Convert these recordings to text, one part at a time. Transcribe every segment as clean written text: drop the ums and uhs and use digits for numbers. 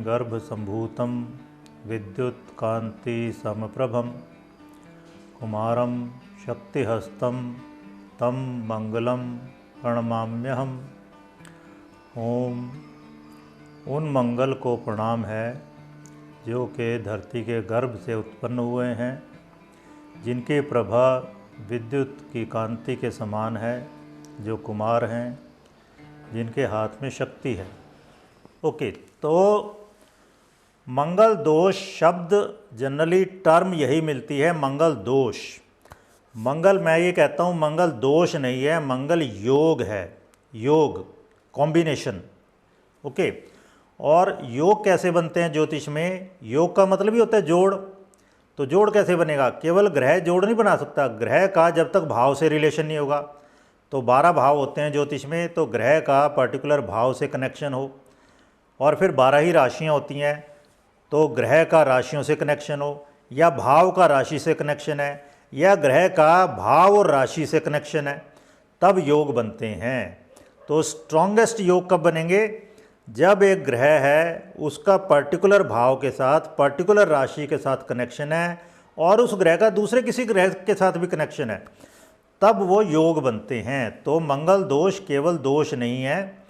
गर्भसम्भूतं विद्युत्कान्तिसमप्रभं कुमारं शक्तिहस्तं तं मंगलम प्रणमाम्यहम्। ओम। उन मंगल को प्रणाम है जो कि धरती के गर्भ से उत्पन्न हुए हैं, जिनकी प्रभा विद्युत की कांति के समान है, जो कुमार हैं, जिनके हाथ में शक्ति है। ओके, तो मंगल दोष शब्द जनरली टर्म यही मिलती है, मंगल दोष। मंगल, मैं ये कहता हूँ मंगल दोष नहीं है, मंगल योग है, योग कॉम्बिनेशन। ओके, और योग कैसे बनते हैं ज्योतिष में? योग का मतलब ही होता है जोड़। तो जोड़ कैसे बनेगा? केवल ग्रह जोड़ नहीं बना सकता, ग्रह का जब तक भाव से रिलेशन नहीं होगा। तो 12 भाव होते हैं ज्योतिष में, तो ग्रह का पर्टिकुलर भाव से कनेक्शन हो, और फिर 12 ही राशियाँ होती हैं, तो ग्रह का राशियों से कनेक्शन हो, या भाव का राशि से कनेक्शन है, या ग्रह का भाव और राशि से कनेक्शन है, तब योग बनते हैं। तो स्ट्रॉन्गेस्ट योग कब बनेंगे? जब एक ग्रह है, उसका पर्टिकुलर भाव के साथ, पर्टिकुलर राशि के साथ कनेक्शन है, और उस ग्रह का दूसरे किसी ग्रह के साथ भी कनेक्शन है, तब वो योग बनते हैं। तो मंगल दोष केवल दोष नहीं है,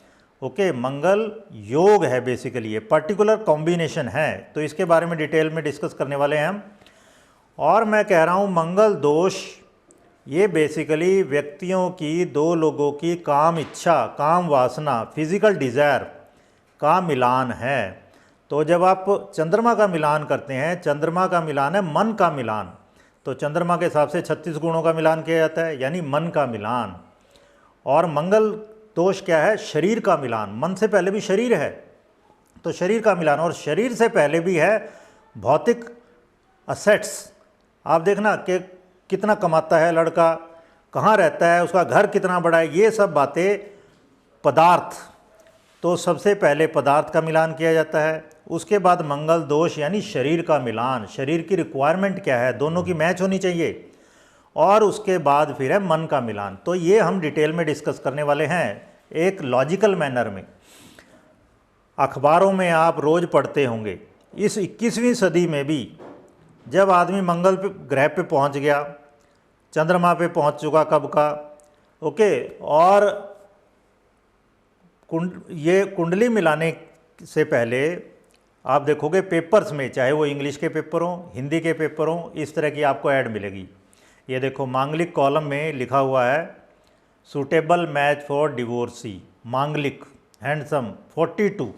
ओके, मंगल योग है बेसिकली, ये पर्टिकुलर कॉम्बिनेशन है। तो इसके बारे में डिटेल में डिस्कस करने वाले हैं हम। और मैं कह रहा हूँ मंगल दोष ये बेसिकली व्यक्तियों की, दो लोगों की काम इच्छा, काम वासना, फिजिकल डिज़ायर का मिलान है। तो जब आप चंद्रमा का मिलान करते हैं, चंद्रमा का मिलान है मन का मिलान, तो चंद्रमा के हिसाब से 36 गुणों का मिलान किया जाता है, यानी मन का मिलान। और मंगल दोष क्या है? शरीर का मिलान। मन से पहले भी शरीर है, तो शरीर का मिलान, और शरीर से पहले भी है भौतिक असेट्स। आप देखना कि कितना कमाता है लड़का, कहाँ रहता है, उसका घर कितना बड़ा है, ये सब बातें पदार्थ। तो सबसे पहले पदार्थ का मिलान किया जाता है, उसके बाद मंगल दोष यानी शरीर का मिलान, शरीर की रिक्वायरमेंट क्या है, दोनों की मैच होनी चाहिए, और उसके बाद फिर है मन का मिलान। तो ये हम डिटेल में डिस्कस करने वाले हैं एक लॉजिकल मैनर में। अखबारों में आप रोज़ पढ़ते होंगे, इस 21वीं सदी में भी जब आदमी मंगल पे, ग्रह पे पहुंच गया, चंद्रमा पे पहुंच चुका कब का, ओके, और ये कुंडली मिलाने से पहले आप देखोगे पेपर्स में, चाहे वो इंग्लिश के पेपर हों, हिंदी के पेपर हों, इस तरह की आपको ऐड मिलेगी। ये देखो, मांगलिक कॉलम में लिखा हुआ है सूटेबल मैच फॉर डिवोर्सी, मांगलिक हैंडसम 42।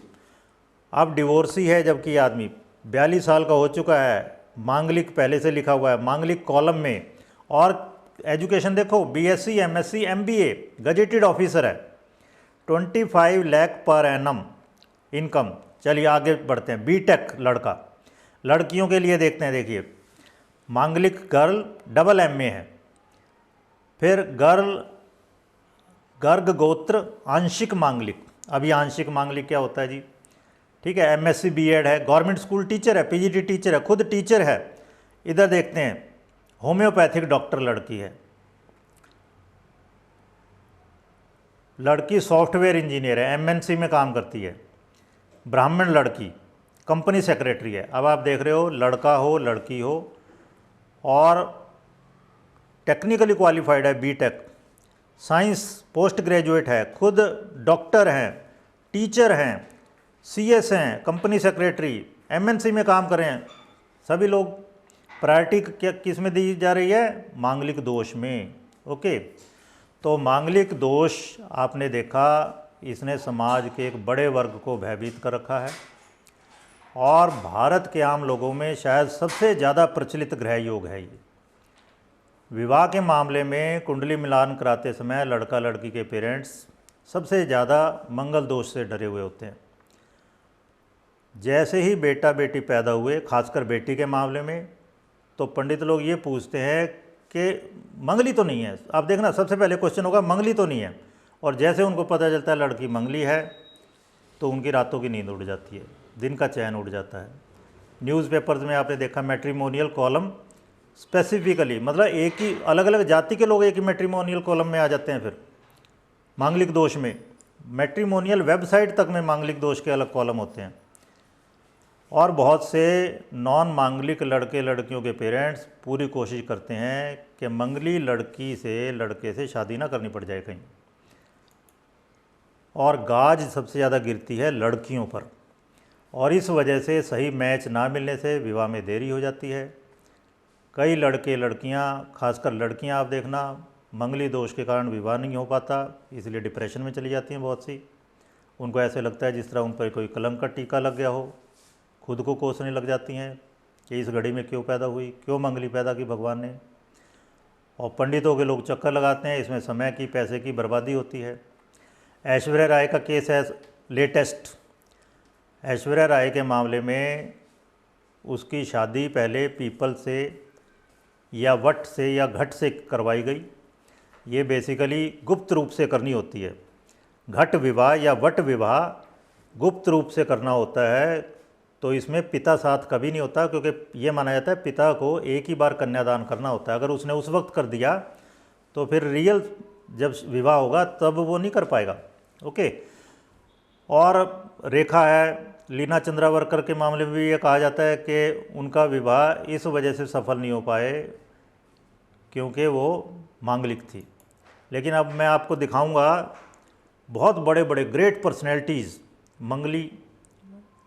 अब डिवोर्सी है जबकि आदमी 42 साल का हो चुका है, मांगलिक पहले से लिखा हुआ है मांगलिक कॉलम में। और एजुकेशन देखो, BSc, MSc, MBA, gazetted officer है, 25 लाख पर एनम इनकम। चलिए आगे बढ़ते हैं। बीटेक लड़का, लड़कियों के लिए देखते हैं, देखिए मांगलिक गर्ल डबल एमए है, फिर गर्ग गोत्र आंशिक मांगलिक। अभी आंशिक मांगलिक क्या होता है जी? ठीक है, एमएससी बीएड है, गवर्नमेंट स्कूल टीचर है, पीजीटी टीचर है, खुद टीचर है। इधर देखते हैं होम्योपैथिक डॉक्टर लड़की है, लड़की सॉफ्टवेयर इंजीनियर है, एमएनसी में काम करती है। ब्राह्मण लड़की कंपनी सेक्रेटरी है। अब आप देख रहे हो, लड़का हो लड़की हो, और टेक्निकली क्वालिफाइड है, बीटेक, साइंस पोस्ट ग्रेजुएट है, खुद डॉक्टर हैं, टीचर हैं, सीएस हैं, कंपनी सेक्रेटरी, एमएनसी में काम कर रहे हैं। सभी लोग प्रायोरिटी किस में दी जा रही है? मांगलिक दोष में। ओके, तो मांगलिक दोष आपने देखा, इसने समाज के एक बड़े वर्ग को भयभीत कर रखा है, और भारत के आम लोगों में शायद सबसे ज़्यादा प्रचलित ग्रह योग है ये। विवाह के मामले में कुंडली मिलान कराते समय लड़का लड़की के पेरेंट्स सबसे ज़्यादा मंगल दोष से डरे हुए होते हैं। जैसे ही बेटा बेटी पैदा हुए, खासकर बेटी के मामले में, तो पंडित लोग ये पूछते हैं कि मंगली तो नहीं है। आप देखना, सबसे पहले क्वेश्चन होगा मंगली तो नहीं है, और जैसे उनको पता चलता है लड़की मंगली है, तो उनकी रातों की नींद उड़ जाती है, दिन का चैन उड़ जाता है। न्यूज़पेपर्स में आपने देखा मैट्रिमोनियल कॉलम स्पेसिफिकली, मतलब एक ही अलग अलग जाति के लोग एक ही मैट्रिमोनियल कॉलम में आ जाते हैं। फिर मांगलिक दोष में मैट्रिमोनियल वेबसाइट तक में मांगलिक दोष के अलग कॉलम होते हैं। और बहुत से नॉन मांगलिक लड़के लड़कियों के पेरेंट्स पूरी कोशिश करते हैं कि मंगली लड़की से लड़के से शादी ना करनी पड़ जाए कहीं, और गाज सबसे ज़्यादा गिरती है लड़कियों पर, और इस वजह से सही मैच ना मिलने से विवाह में देरी हो जाती है। कई लड़के लड़कियां, खासकर लड़कियां आप देखना, मंगली दोष के कारण विवाह नहीं हो पाता, इसलिए डिप्रेशन में चली जाती हैं बहुत सी। उनको ऐसे लगता है जिस तरह उन पर कोई कलंक का टीका लग गया हो, खुद को कोसने लग जाती हैं कि इस घड़ी में क्यों पैदा हुई, क्यों मंगली पैदा की भगवान ने। और पंडितों के लोग चक्कर लगाते हैं, इसमें समय की पैसे की बर्बादी होती है। ऐश्वर्या राय का केस है लेटेस्ट। ऐश्वर्या राय के मामले में उसकी शादी पहले पीपल से या वट से या घट से करवाई गई। ये बेसिकली गुप्त रूप से करनी होती है। घट विवाह या वट विवाह गुप्त रूप से करना होता है, तो इसमें पिता साथ कभी नहीं होता, क्योंकि ये माना जाता है पिता को एक ही बार कन्यादान करना होता है। अगर उसने उस वक्त कर दिया तो फिर रियल जब विवाह होगा तब वो नहीं कर पाएगा। ओके। और रेखा है, लीना चंद्रावरकर के मामले में भी ये कहा जाता है कि उनका विवाह इस वजह से सफल नहीं हो पाए क्योंकि वो मांगलिक थी। लेकिन अब मैं आपको दिखाऊंगा बहुत बड़े बड़े ग्रेट पर्सनैलिटीज़ मंगली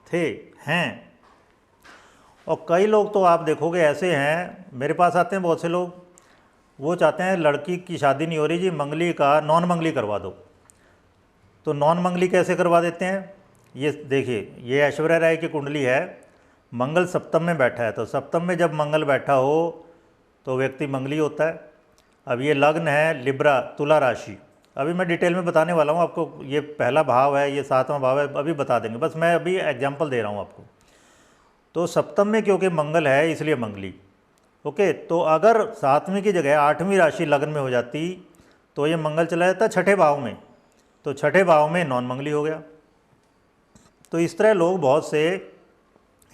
थे, हैं। और कई लोग तो आप देखोगे ऐसे हैं, मेरे पास आते हैं बहुत से लोग, वो चाहते हैं लड़की की शादी नहीं हो रही जी, मंगली का नॉन मंगली करवा दो। तो नॉन मंगली कैसे करवा देते हैं, ये देखिए, ये ऐश्वर्या राय की कुंडली है, मंगल सप्तम में बैठा है। तो सप्तम में जब मंगल बैठा हो तो व्यक्ति मंगली होता है। अब ये लग्न है लिब्रा, तुला राशि। अभी मैं डिटेल में बताने वाला हूँ आपको, ये पहला भाव है, ये सातवां भाव है, अभी बता देंगे, बस मैं अभी एग्जाम्पल दे रहा हूँ आपको। तो सप्तम में क्योंकि मंगल है इसलिए मंगली। ओके। तो अगर सातवीं की जगह आठवीं राशि लग्न में हो जाती तो ये मंगल चला जाता छठे भाव में, तो छठे भाव में नॉन मंगली हो गया। तो इस तरह लोग बहुत से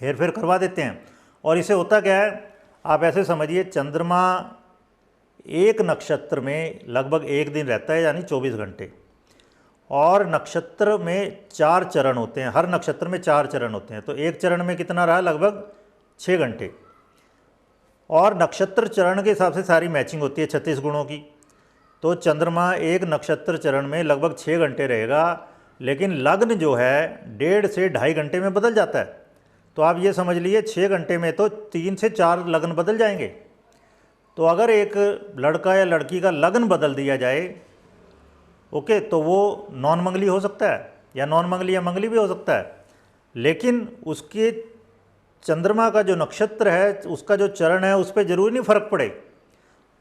हेर फेर करवा देते हैं। और इसे होता क्या है, आप ऐसे समझिए, चंद्रमा एक नक्षत्र में लगभग एक दिन रहता है, यानी 24 घंटे, और नक्षत्र में 4 चरण होते हैं, हर नक्षत्र में 4 चरण होते हैं। तो एक चरण में कितना रहा, लगभग 6 घंटे। और नक्षत्र चरण के हिसाब से सारी मैचिंग होती है 36 गुणों की। तो चंद्रमा एक नक्षत्र चरण में लगभग 6 घंटे रहेगा, लेकिन लग्न जो है 1.5 से 2.5 घंटे में बदल जाता है। तो आप ये समझ लीजिए 6 घंटे में तो 3 से 4 लग्न बदल जाएंगे। तो अगर एक लड़का या लड़की का लग्न बदल दिया जाए, ओके, तो वो नॉन मंगली हो सकता है, या नॉन मंगली या मंगली भी हो सकता है। लेकिन उसके चंद्रमा का जो नक्षत्र है, उसका जो चरण है, उस पर जरूरी नहीं फर्क पड़े,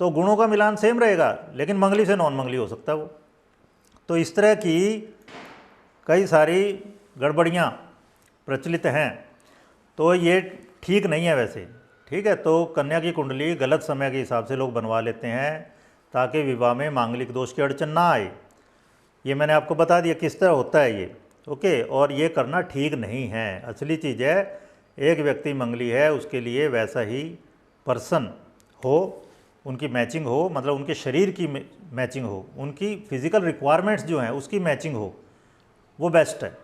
तो गुणों का मिलान सेम रहेगा, लेकिन मंगली से नॉन मंगली हो सकता है वो। तो इस तरह की कई सारी गड़बड़ियाँ प्रचलित हैं। तो ये ठीक नहीं है वैसे, ठीक है। तो कन्या की कुंडली गलत समय के हिसाब से लोग बनवा लेते हैं ताकि विवाह में मांगलिक दोष की अड़चन ना आए। ये मैंने आपको बता दिया किस तरह होता है ये, ओके। और ये करना ठीक नहीं है। असली चीज़ है, एक व्यक्ति मंगली है, उसके लिए वैसा ही पर्सन हो, उनकी मैचिंग हो, मतलब उनके शरीर की मैचिंग हो, उनकी फिज़िकल रिक्वायरमेंट्स जो हैं उसकी मैचिंग हो, वो बेस्ट है।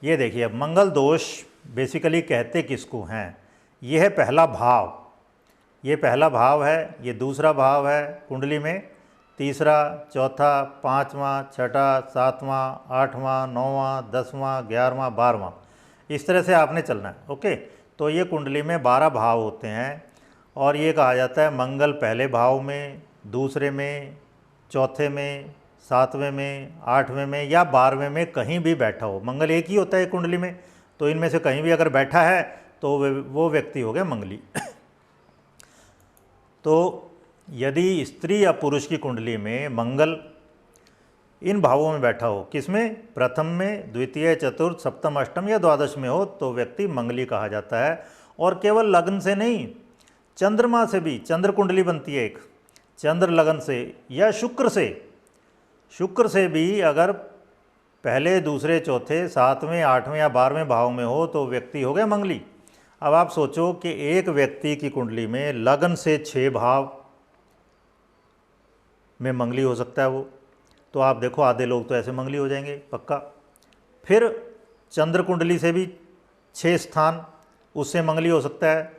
ये देखिए, अब मंगल दोष बेसिकली कहते किसको हैं, ये है पहला भाव। ये पहला भाव है, ये दूसरा भाव है कुंडली में, तीसरा, चौथा, पाँचवां, छठा, सातवां, आठवां, नौवां, 10वां, 11वां, 12वां, इस तरह से आपने चलना है, ओके। तो ये कुंडली में 12 भाव होते हैं, और ये कहा जाता है मंगल पहले भाव में, दूसरे में, चौथे में, 7वें में, 8वें में या 12वें में कहीं भी बैठा हो। मंगल एक ही होता है कुंडली में, तो इनमें से कहीं भी अगर बैठा है तो वो व्यक्ति हो गया मंगली। तो यदि स्त्री या पुरुष की कुंडली में मंगल इन भावों में बैठा हो, किसमें, प्रथम में, द्वितीय, चतुर्थ, सप्तम, अष्टम या द्वादश में हो, तो व्यक्ति मंगली कहा जाता है। और केवल लग्न से नहीं, चंद्रमा से भी चंद्र कुंडली बनती है एक, चंद्र लगन से या शुक्र से भी अगर पहले, दूसरे, चौथे, 7वें, 8वें या 12वें भाव में हो तो व्यक्ति हो गया मंगली। अब आप सोचो कि एक व्यक्ति की कुंडली में लगन से 6 भाव में मंगली हो सकता है वो, तो आप देखो आधे लोग तो ऐसे मंगली हो जाएंगे पक्का। फिर चंद्र कुंडली से भी 6 स्थान उससे मंगली हो सकता है,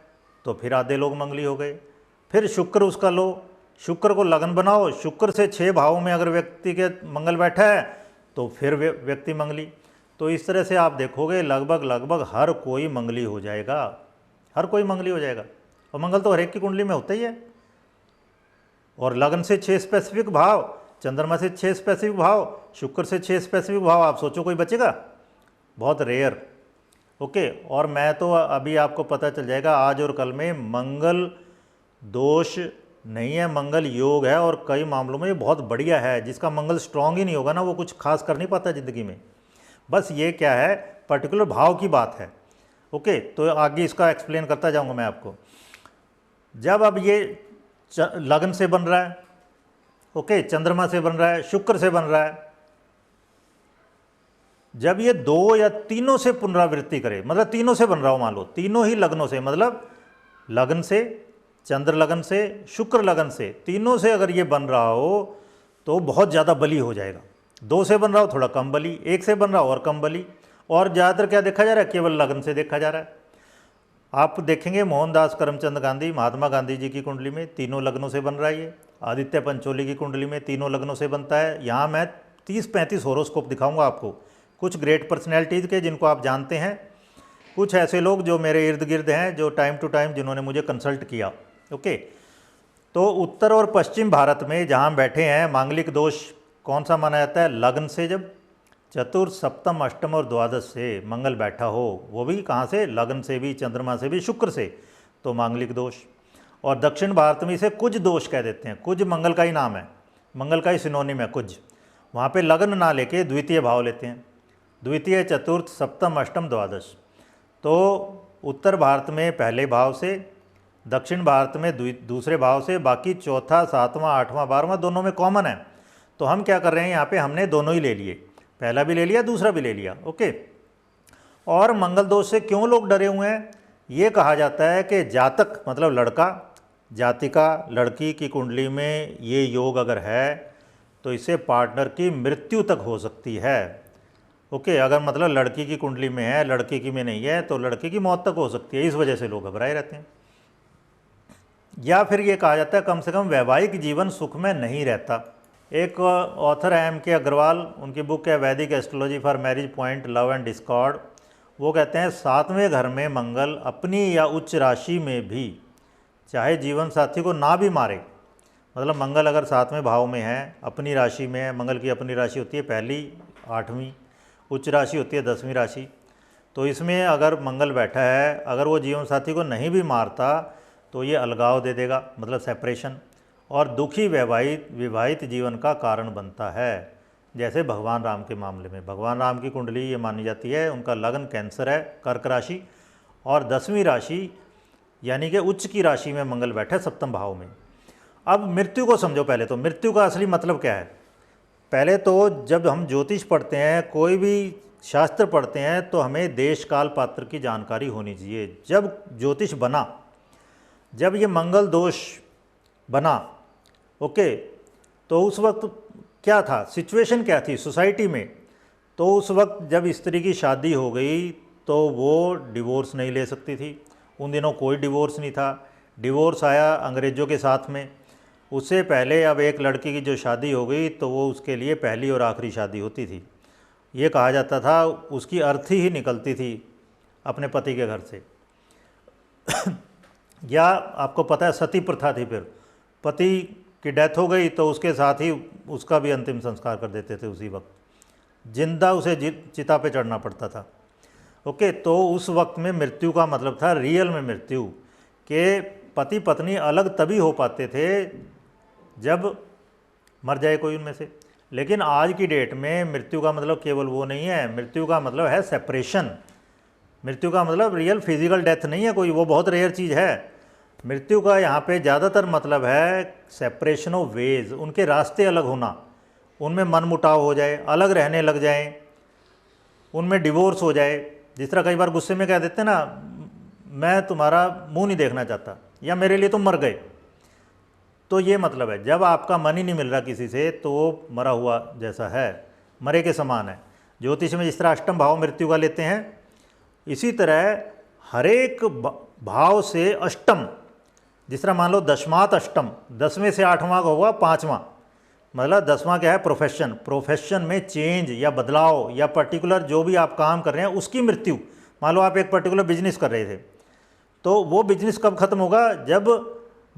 तो फिर आधे लोग मंगली हो गए। फिर शुक्र उसका लो, शुक्र को लगन बनाओ, शुक्र से 6 भावों में अगर व्यक्ति के मंगल बैठा है तो फिर व्यक्ति मंगली। तो इस तरह से आप देखोगे लगभग हर कोई मंगली हो जाएगा, हर कोई मंगली हो जाएगा। और मंगल तो हर एक की कुंडली में होता ही है। और लगन से 6 स्पेसिफिक भाव, चंद्रमा से 6 स्पेसिफिक भाव, शुक्र से 6 स्पेसिफिक भाव, आप सोचो कोई बचेगा? बहुत रेयर। ओके। और मैं तो अभी आपको पता चल जाएगा आज और कल में मंगल दोष नहीं है, मंगल योग है। और कई मामलों में ये बहुत बढ़िया है। जिसका मंगल स्ट्रांग ही नहीं होगा ना, वो कुछ खास कर नहीं पाता ज़िंदगी में। बस ये क्या है, पर्टिकुलर भाव की बात है। ओके, तो आगे इसका एक्सप्लेन करता जाऊंगा मैं आपको। जब अब ये लगन से बन रहा है, ओके, चंद्रमा से बन रहा है, शुक्र से बन रहा है, जब ये 2 या तीनों से पुनरावृत्ति करे, मतलब तीनों से बन रहा हो, मान लो तीनों ही लग्नों से, मतलब लगन से, चंद्र लगन से, शुक्र लगन से, तीनों से अगर ये बन रहा हो तो बहुत ज़्यादा बली हो जाएगा। 2 से बन रहा हो थोड़ा कम बली, 1 से बन रहा हो और कम बली। और ज़्यादातर क्या देखा जा रहा है, केवल लगन से देखा जा रहा है। आप देखेंगे मोहनदास करमचंद गांधी, महात्मा गांधी जी की कुंडली में तीनों लग्नों से बन रहा है ये। आदित्य पंचोली की कुंडली में तीनों लग्नों से बनता है। यहाँ मैं 30-35 होरोस्कोप दिखाऊंगा आपको, कुछ ग्रेट पर्सनैलिटीज़ के जिनको आप जानते हैं, कुछ ऐसे लोग जो मेरे इर्द गिर्द हैं, जो टाइम टू टाइम जिन्होंने मुझे कंसल्ट किया। ओके, तो उत्तर और पश्चिम भारत में जहाँ बैठे हैं, मांगलिक दोष कौन सा माना जाता है? लग्न से जब चतुर्थ, सप्तम, अष्टम और द्वादश से मंगल बैठा हो, वो भी कहाँ से? लगन से भी, चंद्रमा से भी, शुक्र से, तो मांगलिक दोष। और दक्षिण भारत में इसे कुज दोष कह देते हैं। कुज मंगल का ही नाम है, मंगल का ही सिनोनिम है कुज। वहाँ पे लगन ना लेके द्वितीय भाव लेते हैं, द्वितीय, चतुर्थ, सप्तम, अष्टम, द्वादश। तो उत्तर भारत में पहले भाव से, दक्षिण भारत में दूसरे भाव से, बाकी चौथा, 7वां, 8वां, 12वां दोनों में कॉमन है। तो हम क्या कर रहे हैं यहाँ पे, हमने दोनों ही ले लिए, पहला भी ले लिया, दूसरा भी ले लिया। ओके। और मंगल दोष से क्यों लोग डरे हुए हैं? ये कहा जाता है कि जातक मतलब लड़का, जातिका, लड़की की कुंडली में ये योग अगर है तो इससे पार्टनर की मृत्यु तक हो सकती है। ओके, अगर मतलब लड़की की कुंडली में है, लड़के की में नहीं है, तो लड़के की मौत तक हो सकती है। इस वजह से लोग घबराए रहते हैं। या फिर ये कहा जाता है कम से कम वैवाहिक जीवन सुख में नहीं रहता। एक ऑथर है M.K. अग्रवाल, उनकी बुक है वैदिक astrology for marriage point, love and Discord. वो कहते हैं 7वें घर में मंगल अपनी या उच्च राशि में भी चाहे जीवन साथी को ना भी मारे, मतलब मंगल अगर 7वें भाव में है, अपनी राशि में है, मंगल की अपनी राशि होती है पहली, 8वीं, उच्च राशि होती है 10वीं राशि। तो इसमें अगर मंगल बैठा है, अगर वो जीवन साथी को नहीं भी मारता तो ये अलगाव दे देगा, मतलब सेपरेशन, और दुखी विवाहित जीवन का कारण बनता है। जैसे भगवान राम के मामले में, भगवान राम की कुंडली ये मानी जाती है, उनका लगन कैंसर है, कर्क राशि, और 10वीं राशि यानी कि उच्च की राशि में मंगल बैठे 7वें भाव में। अब मृत्यु को समझो। पहले तो मृत्यु का असली मतलब क्या है? पहले तो जब हम ज्योतिष पढ़ते हैं, कोई भी शास्त्र पढ़ते हैं, तो हमें देश काल पात्र की जानकारी होनी चाहिए। जब ज्योतिष बना, जब ये मंगल दोष बना, ओके, तो उस वक्त क्या था, सिचुएशन क्या थी सोसाइटी में? तो उस वक्त जब स्त्री की शादी हो गई तो वो डिवोर्स नहीं ले सकती थी। उन दिनों कोई डिवोर्स नहीं था। डिवोर्स आया अंग्रेज़ों के साथ में। उससे पहले अब एक लड़की की जो शादी हो गई तो वो उसके लिए पहली और आखिरी शादी होती थी। ये कहा जाता था उसकी अर्थी ही निकलती थी अपने पति के घर से। या आपको पता है सती प्रथा थी, फिर पति की डेथ हो गई तो उसके साथ ही उसका भी अंतिम संस्कार कर देते थे उसी वक्त, जिंदा उसे चिता पे चढ़ना पड़ता था। ओके, तो उस वक्त में मृत्यु का मतलब था रियल में मृत्यु, के पति पत्नी अलग तभी हो पाते थे जब मर जाए कोई उनमें से। लेकिन आज की डेट में मृत्यु का मतलब केवल वो नहीं है, मृत्यु का मतलब है सेपरेशन। मृत्यु का मतलब रियल फिजिकल डेथ नहीं है कोई, वो बहुत रेयर चीज़ है। मृत्यु का यहाँ पे ज़्यादातर मतलब है सेपरेशन ऑफ वेज, उनके रास्ते अलग होना, उनमें मनमुटाव हो जाए, अलग रहने लग जाएं, उनमें डिवोर्स हो जाए। जिस तरह कई बार गुस्से में कह देते हैं ना, मैं तुम्हारा मुंह नहीं देखना चाहता, या मेरे लिए तुम मर गए। तो ये मतलब है जब आपका मन ही नहीं मिल रहा किसी से तो वो मरा हुआ जैसा है, मरे के समान है। ज्योतिष में जिस तरह अष्टम भाव मृत्यु का लेते हैं, इसी तरह हरेक भाव से अष्टम, जिस तरह मान लो दशमात अष्टम, 10वें से 8वां का होगा 5वां, मतलब 10वां क्या है प्रोफेशन, प्रोफेशन में चेंज या बदलाव या पर्टिकुलर जो भी आप काम कर रहे हैं उसकी मृत्यु। मान लो आप एक पर्टिकुलर बिजनेस कर रहे थे, तो वो बिजनेस कब खत्म होगा, जब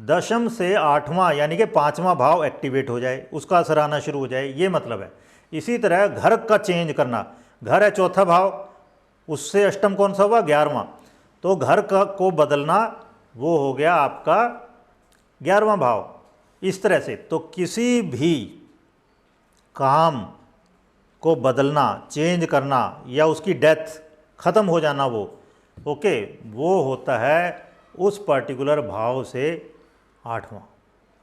10वीं से 8वां यानी कि 5वां भाव एक्टिवेट हो जाए, उसका असर आना शुरू हो जाए, ये मतलब है। इसी तरह घर का चेंज करना, घर है चौथा भाव, उससे अष्टम कौन सा हुआ 11वां, तो घर का को बदलना वो हो गया आपका 11वां भाव। इस तरह से तो किसी भी काम को बदलना, चेंज करना या उसकी डेथ ख़त्म हो जाना, वो होता है उस पर्टिकुलर भाव से 8वां।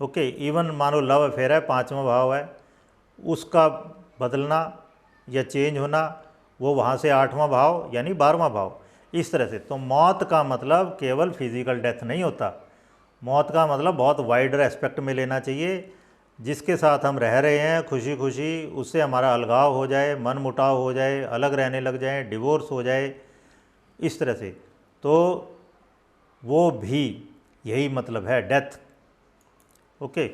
ओके, इवन मानो लव अफेयर है 5वां भाव है, उसका बदलना या चेंज होना वो वहाँ से 8वां भाव यानी 12वां भाव। इस तरह से तो मौत का मतलब केवल फिजिकल डेथ नहीं होता, मौत का मतलब बहुत वाइडर एस्पेक्ट में लेना चाहिए। जिसके साथ हम रह रहे हैं खुशी खुशी, उससे हमारा अलगाव हो जाए, मन मुटाव हो जाए, अलग रहने लग जाए, डिवोर्स हो जाए, इस तरह से, तो वो भी यही मतलब है डेथ। ओके,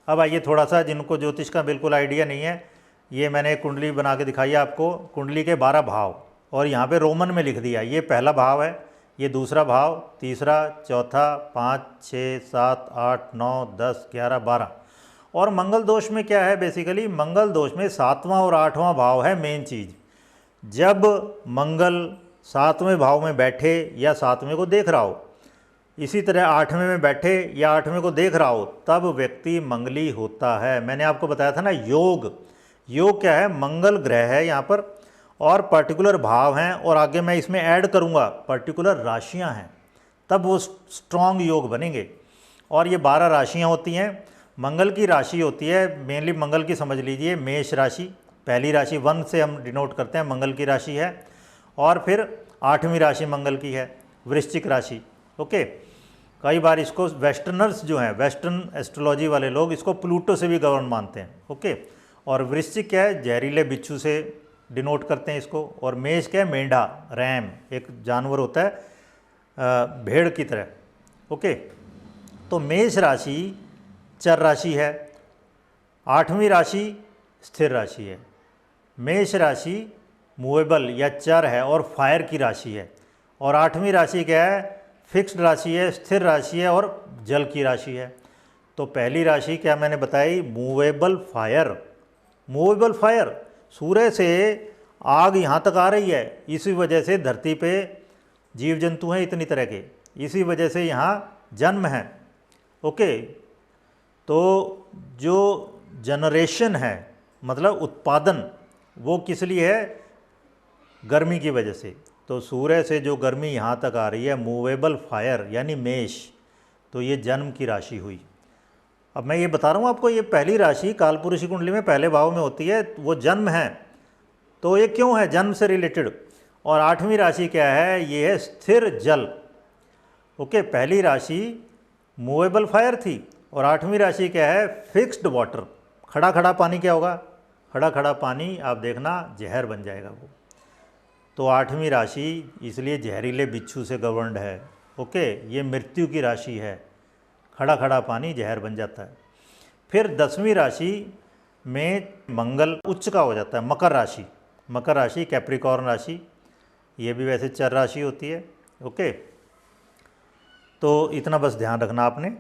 अब आइए थोड़ा सा, जिनको ज्योतिष का बिल्कुल आइडिया नहीं है, ये मैंने एक कुंडली बना के दिखाई है आपको, कुंडली के 12 भाव, और यहाँ पे रोमन में लिख दिया, ये पहला भाव है, ये दूसरा भाव, तीसरा, चौथा, 5, 6, 7, 8, 9, 10, 11, 12। और मंगल दोष में क्या है, बेसिकली मंगल दोष में 7वां और 8वां भाव है मेन चीज़। जब मंगल 7वें भाव में बैठे या 7वें को देख रहा हो, इसी तरह 8वें में बैठे या 8वें को देख रहा हो, तब व्यक्ति मंगली होता है। मैंने आपको बताया था ना, योग, योग क्या है, मंगल ग्रह है यहाँ पर और पर्टिकुलर भाव हैं, और आगे मैं इसमें ऐड करूँगा पर्टिकुलर राशियाँ हैं, तब वो स्ट्रॉन्ग योग बनेंगे। और ये 12 राशियाँ होती हैं। मंगल की राशि होती है, मेनली मंगल की समझ लीजिए, मेष राशि, पहली राशि 1 से हम डिनोट करते हैं, मंगल की राशि है। और फिर 8वीं राशि मंगल की है, वृश्चिक राशि। ओके, कई बार इसको वेस्टर्नर्स जो हैं, वेस्टर्न एस्ट्रोलॉजी वाले लोग इसको प्लूटो से भी गवर्न मानते हैं। ओके, और वृश्चिक क्या है, जहरीले बिच्छू से डिनोट करते हैं इसको। और मेष क्या है, मेंढा, रैम, एक जानवर होता है भेड़ की तरह। ओके, तो मेष राशि चर राशि है, 8वीं राशि स्थिर राशि है। मेष राशि मूवेबल या चर है और फायर की राशि है, और 8वीं राशि क्या है, फिक्स्ड राशि है, स्थिर राशि है और जल की राशि है। तो पहली राशि क्या मैंने बताई, मूवेबल फायर। मूवेबल फायर, सूर्य से आग यहाँ तक आ रही है, इसी वजह से धरती पे जीव जंतु हैं इतनी तरह के, इसी वजह से यहाँ जन्म है। ओके, तो जो जनरेशन है, मतलब उत्पादन, वो किस लिए है, गर्मी की वजह से। तो सूर्य से जो गर्मी यहाँ तक आ रही है, मूवेबल फायर यानी मेष, तो ये जन्म की राशि हुई। अब मैं ये बता रहा हूँ आपको, ये पहली राशि कालपुरुषी कुंडली में पहले भाव में होती है, वो जन्म है, तो ये क्यों है, जन्म से रिलेटेड। और 8वीं राशि क्या है, ये है स्थिर जल। ओके, पहली राशि मूवेबल फायर थी और 8वीं राशि क्या है, फिक्स्ड वाटर। खड़ा खड़ा पानी क्या होगा, खड़ा खड़ा पानी आप देखना जहर बन जाएगा वो। तो 8वीं राशि इसलिए जहरीले बिच्छू से गवर्नड है। ओके, ये मृत्यु की राशि है, खड़ा खड़ा पानी जहर बन जाता है। फिर 10वीं राशि में मंगल उच्च का हो जाता है, मकर राशि, मकर राशि कैप्रिकॉर्न राशि, ये भी वैसे चर राशि होती है। ओके, तो इतना बस ध्यान रखना आपने।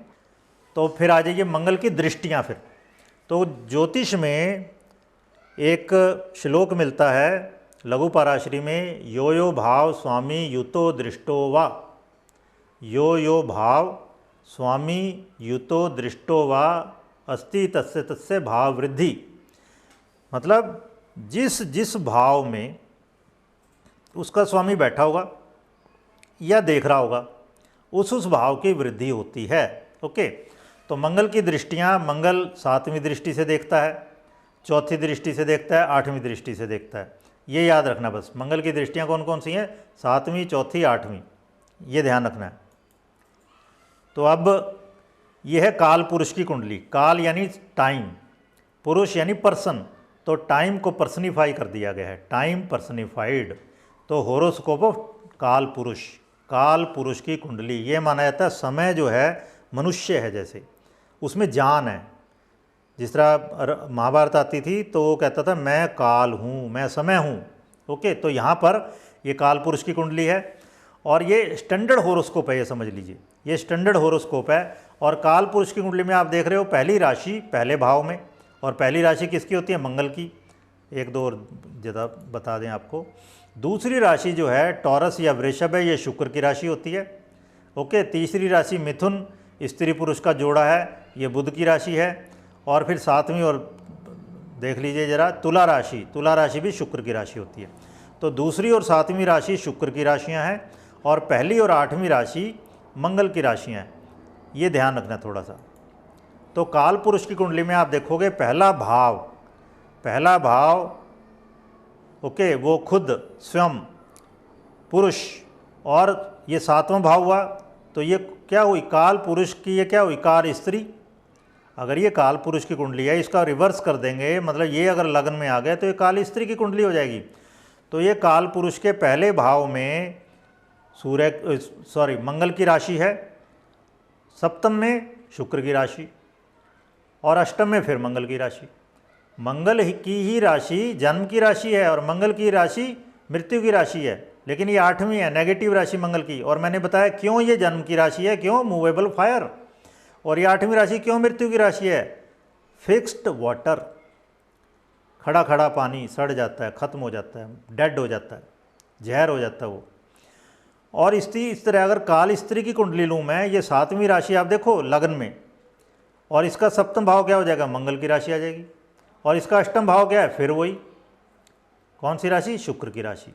तो फिर आ जाइए मंगल की दृष्टियाँ। फिर तो ज्योतिष में एक श्लोक मिलता है लघु पराशरी में, यो यो भाव स्वामी युतो दृष्टो वा, यो यो भाव स्वामी युतो दृष्टो वा अस्ति तस्य तस्य भाव वृद्धि। मतलब जिस जिस भाव में उसका स्वामी बैठा होगा या देख रहा होगा, उस भाव की वृद्धि होती है। ओके, तो मंगल की दृष्टियाँ, मंगल 7वीं दृष्टि से देखता है, चौथी दृष्टि से देखता है, 8वीं दृष्टि से देखता है। ये याद रखना बस, मंगल की दृष्टियाँ कौन कौन सी हैं, 7वीं, चौथी, 8वीं, ये ध्यान रखना है। तो अब ये है काल पुरुष की कुंडली। काल यानी टाइम, पुरुष यानी पर्सन, तो टाइम को पर्सनिफाई कर दिया गया है, टाइम पर्सनिफाइड। तो होरोस्कोप ऑफ काल पुरुष की कुंडली, ये माना जाता है समय जो है मनुष्य है जैसे, उसमें जान है। जिस तरह महाभारत आती थी तो वो कहता था मैं काल हूँ, मैं समय हूँ। ओके, तो यहाँ पर ये काल पुरुष की कुंडली है और ये स्टैंडर्ड होरोस्कोप है, ये समझ लीजिए, ये स्टैंडर्ड होरोस्कोप है। और काल पुरुष की कुंडली में आप देख रहे हो पहली राशि पहले भाव में, और पहली राशि किसकी होती है? मंगल की। एक दो और ज़्यादा बता दें आपको, दूसरी राशि जो है टॉरस या वृषभ है, ये शुक्र की राशि होती है। ओके, तीसरी राशि मिथुन स्त्री पुरुष का जोड़ा है, ये बुध की राशि है। और फिर सातवीं और देख लीजिए ज़रा तुला राशि भी शुक्र की राशि होती है। तो दूसरी और सातवीं राशि शुक्र की राशियां हैं और पहली और आठवीं राशि मंगल की राशियां हैं, ये ध्यान रखना थोड़ा सा। तो काल पुरुष की कुंडली में आप देखोगे पहला भाव ओके वो खुद स्वयं पुरुष, और ये सातवां भाव हुआ, तो ये क्या हुई? काल पुरुष की ये क्या हुई? काल स्त्री। अगर ये काल पुरुष की कुंडली है, इसका रिवर्स कर देंगे, मतलब ये अगर लग्न में आ गए तो ये काल स्त्री की कुंडली हो जाएगी। तो ये काल पुरुष के पहले भाव में मंगल की राशि है, सप्तम में शुक्र की राशि और अष्टम में फिर मंगल की राशि। मंगल की ही राशि जन्म की राशि है और मंगल की राशि मृत्यु की राशि है, लेकिन ये आठवीं है, नेगेटिव राशि मंगल की। और मैंने बताया क्यों ये जन्म की राशि है, क्यों? Movable fire. और ये आठवीं राशि क्यों मृत्यु की राशि है? फिक्स्ड वाटर, खड़ा खड़ा पानी सड़ जाता है, ख़त्म हो जाता है, डेड हो जाता है, जहर हो जाता है वो। और इस तरह अगर काल स्त्री की कुंडली लूँ मैं, ये सातवीं राशि आप देखो लग्न में, और इसका सप्तम भाव क्या हो जाएगा? मंगल की राशि आ जाएगी। और इसका अष्टम भाव क्या है? फिर वही कौन सी राशि? शुक्र की राशि।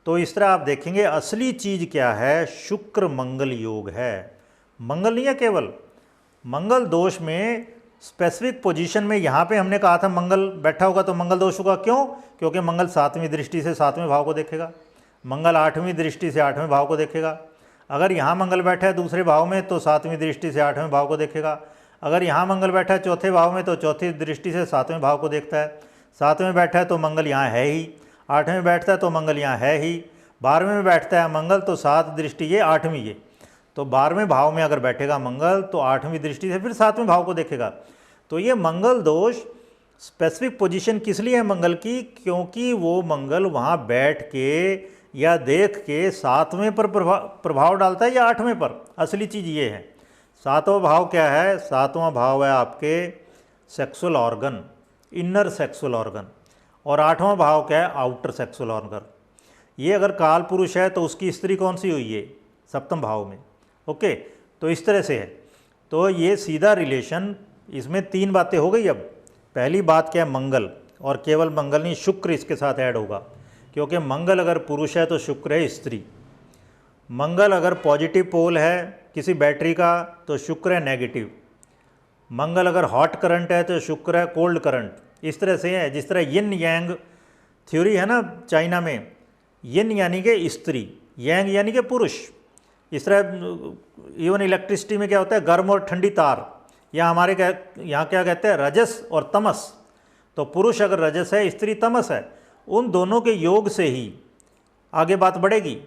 तो इस तरह आप देखेंगे असली चीज़ क्या है? शुक्र मंगल योग है। मंगल नहीं है केवल, मंगल दोष में स्पेसिफिक पोजीशन में, यहाँ पे हमने कहा था मंगल बैठा होगा तो मंगल दोष होगा। क्यों? क्योंकि मंगल सातवीं दृष्टि से सातवें भाव को देखेगा, मंगल आठवीं दृष्टि से आठवें भाव को देखेगा। अगर यहाँ मंगल बैठा है दूसरे भाव में तो सातवीं दृष्टि से आठवें भाव को देखेगा। अगर यहाँ मंगल बैठा है चौथे भाव में तो चौथी दृष्टि से सातवें भाव को देखता है। सातवें में बैठा है तो मंगल यहाँ है ही, आठवें में बैठता है तो मंगल यहाँ है ही, 12वें में बैठता है मंगल तो सात दृष्टि ये आठवीं ये, तो 12वें भाव में अगर बैठेगा मंगल तो आठवीं दृष्टि से फिर सातवें भाव को देखेगा। तो ये मंगल दोष स्पेसिफिक पोजीशन किस लिए है मंगल की? क्योंकि वो मंगल वहाँ बैठ के या देख के सातवें पर प्रभाव डालता है या आठवें पर। असली चीज़ ये है। सातवां भाव क्या है? सातवां भाव है आपके sexual organ, inner sexual organ, और आठवां भाव क्या है? Outer sexual organ. ये अगर काल पुरुष है तो उसकी स्त्री कौन सी हुई है? सप्तम भाव में। ओके, तो इस तरह से है। तो ये सीधा रिलेशन, इसमें तीन बातें हो गई। अब पहली बात क्या है? मंगल, और केवल मंगल नहीं, शुक्र इसके साथ ऐड होगा, क्योंकि मंगल अगर पुरुष है तो शुक्र है स्त्री। मंगल अगर पॉजिटिव पोल है किसी बैटरी का तो शुक्र है नेगेटिव। मंगल अगर हॉट करंट है तो शुक्र है कोल्ड करंट। इस तरह से है, जिस तरह यिन यांग थ्योरी है ना चाइना में, यिन यानी कि स्त्री, यांग यानी कि पुरुष। इस तरह इवन इलेक्ट्रिसिटी में क्या होता है? गर्म और ठंडी तार, या हमारे यहाँ क्या कहते हैं? रजस और तमस। तो पुरुष अगर रजस है, स्त्री तमस है, उन दोनों के योग से ही आगे बात बढ़ेगी।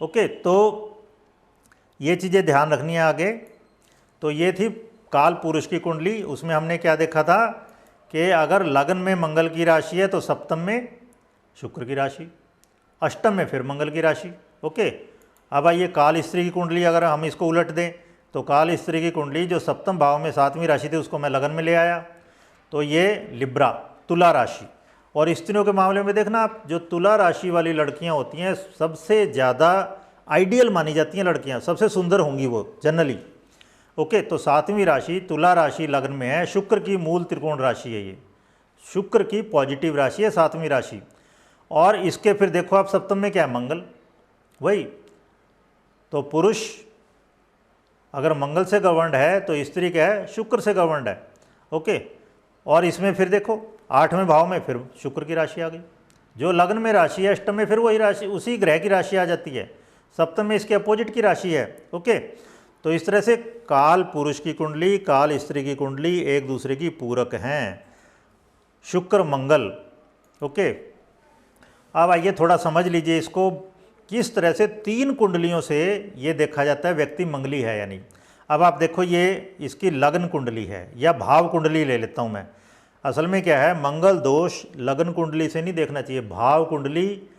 ओके, तो ये चीज़ें ध्यान रखनी है आगे। तो ये थी काल पुरुष की कुंडली। उसमें हमने क्या देखा था कि अगर लगन में मंगल की राशि है तो सप्तम में शुक्र की राशि, अष्टम में फिर मंगल की राशि। ओके, अब आइए काल स्त्री की कुंडली, अगर हम इसको उलट दें तो काल स्त्री की कुंडली जो सप्तम भाव में सातवीं राशि थी उसको मैं लगन में ले आया, तो ये लिब्रा तुला राशि। और स्त्रियों के मामले में देखना आप, जो तुला राशि वाली लड़कियां होती हैं सबसे ज़्यादा आइडियल मानी जाती हैं लड़कियां, सबसे सुंदर होंगी वो जनरली। ओके, तो सातवीं राशि तुला राशि लग्न में है, शुक्र की मूल त्रिकोण राशि है, ये शुक्र की पॉजिटिव राशि है सातवीं राशि। और इसके फिर देखो आप सप्तम में क्या है? मंगल, वही। तो पुरुष अगर मंगल से गवर्नड है तो स्त्री क्या है? शुक्र से गवर्नड है। ओके, और इसमें फिर देखो आठवें भाव में फिर शुक्र की राशि आ गई। जो लग्न में राशि है अष्टम में फिर वही राशि, उसी ग्रह की राशि आ जाती है। सप्तम में इसके अपोजिट की राशि है। ओके, तो इस तरह से काल पुरुष की कुंडली, काल स्त्री की कुंडली एक दूसरे की पूरक हैं, शुक्र मंगल। ओके, अब आइए थोड़ा समझ लीजिए इसको किस तरह से 3 कुंडलियों से ये देखा जाता है व्यक्ति मंगली है या नहीं। अब आप देखो, ये इसकी लग्न कुंडली है या भाव कुंडली ले लेता हूँ मैं। असल में क्या है, मंगल दोष लग्न कुंडली से नहीं देखना चाहिए, भाव कुंडली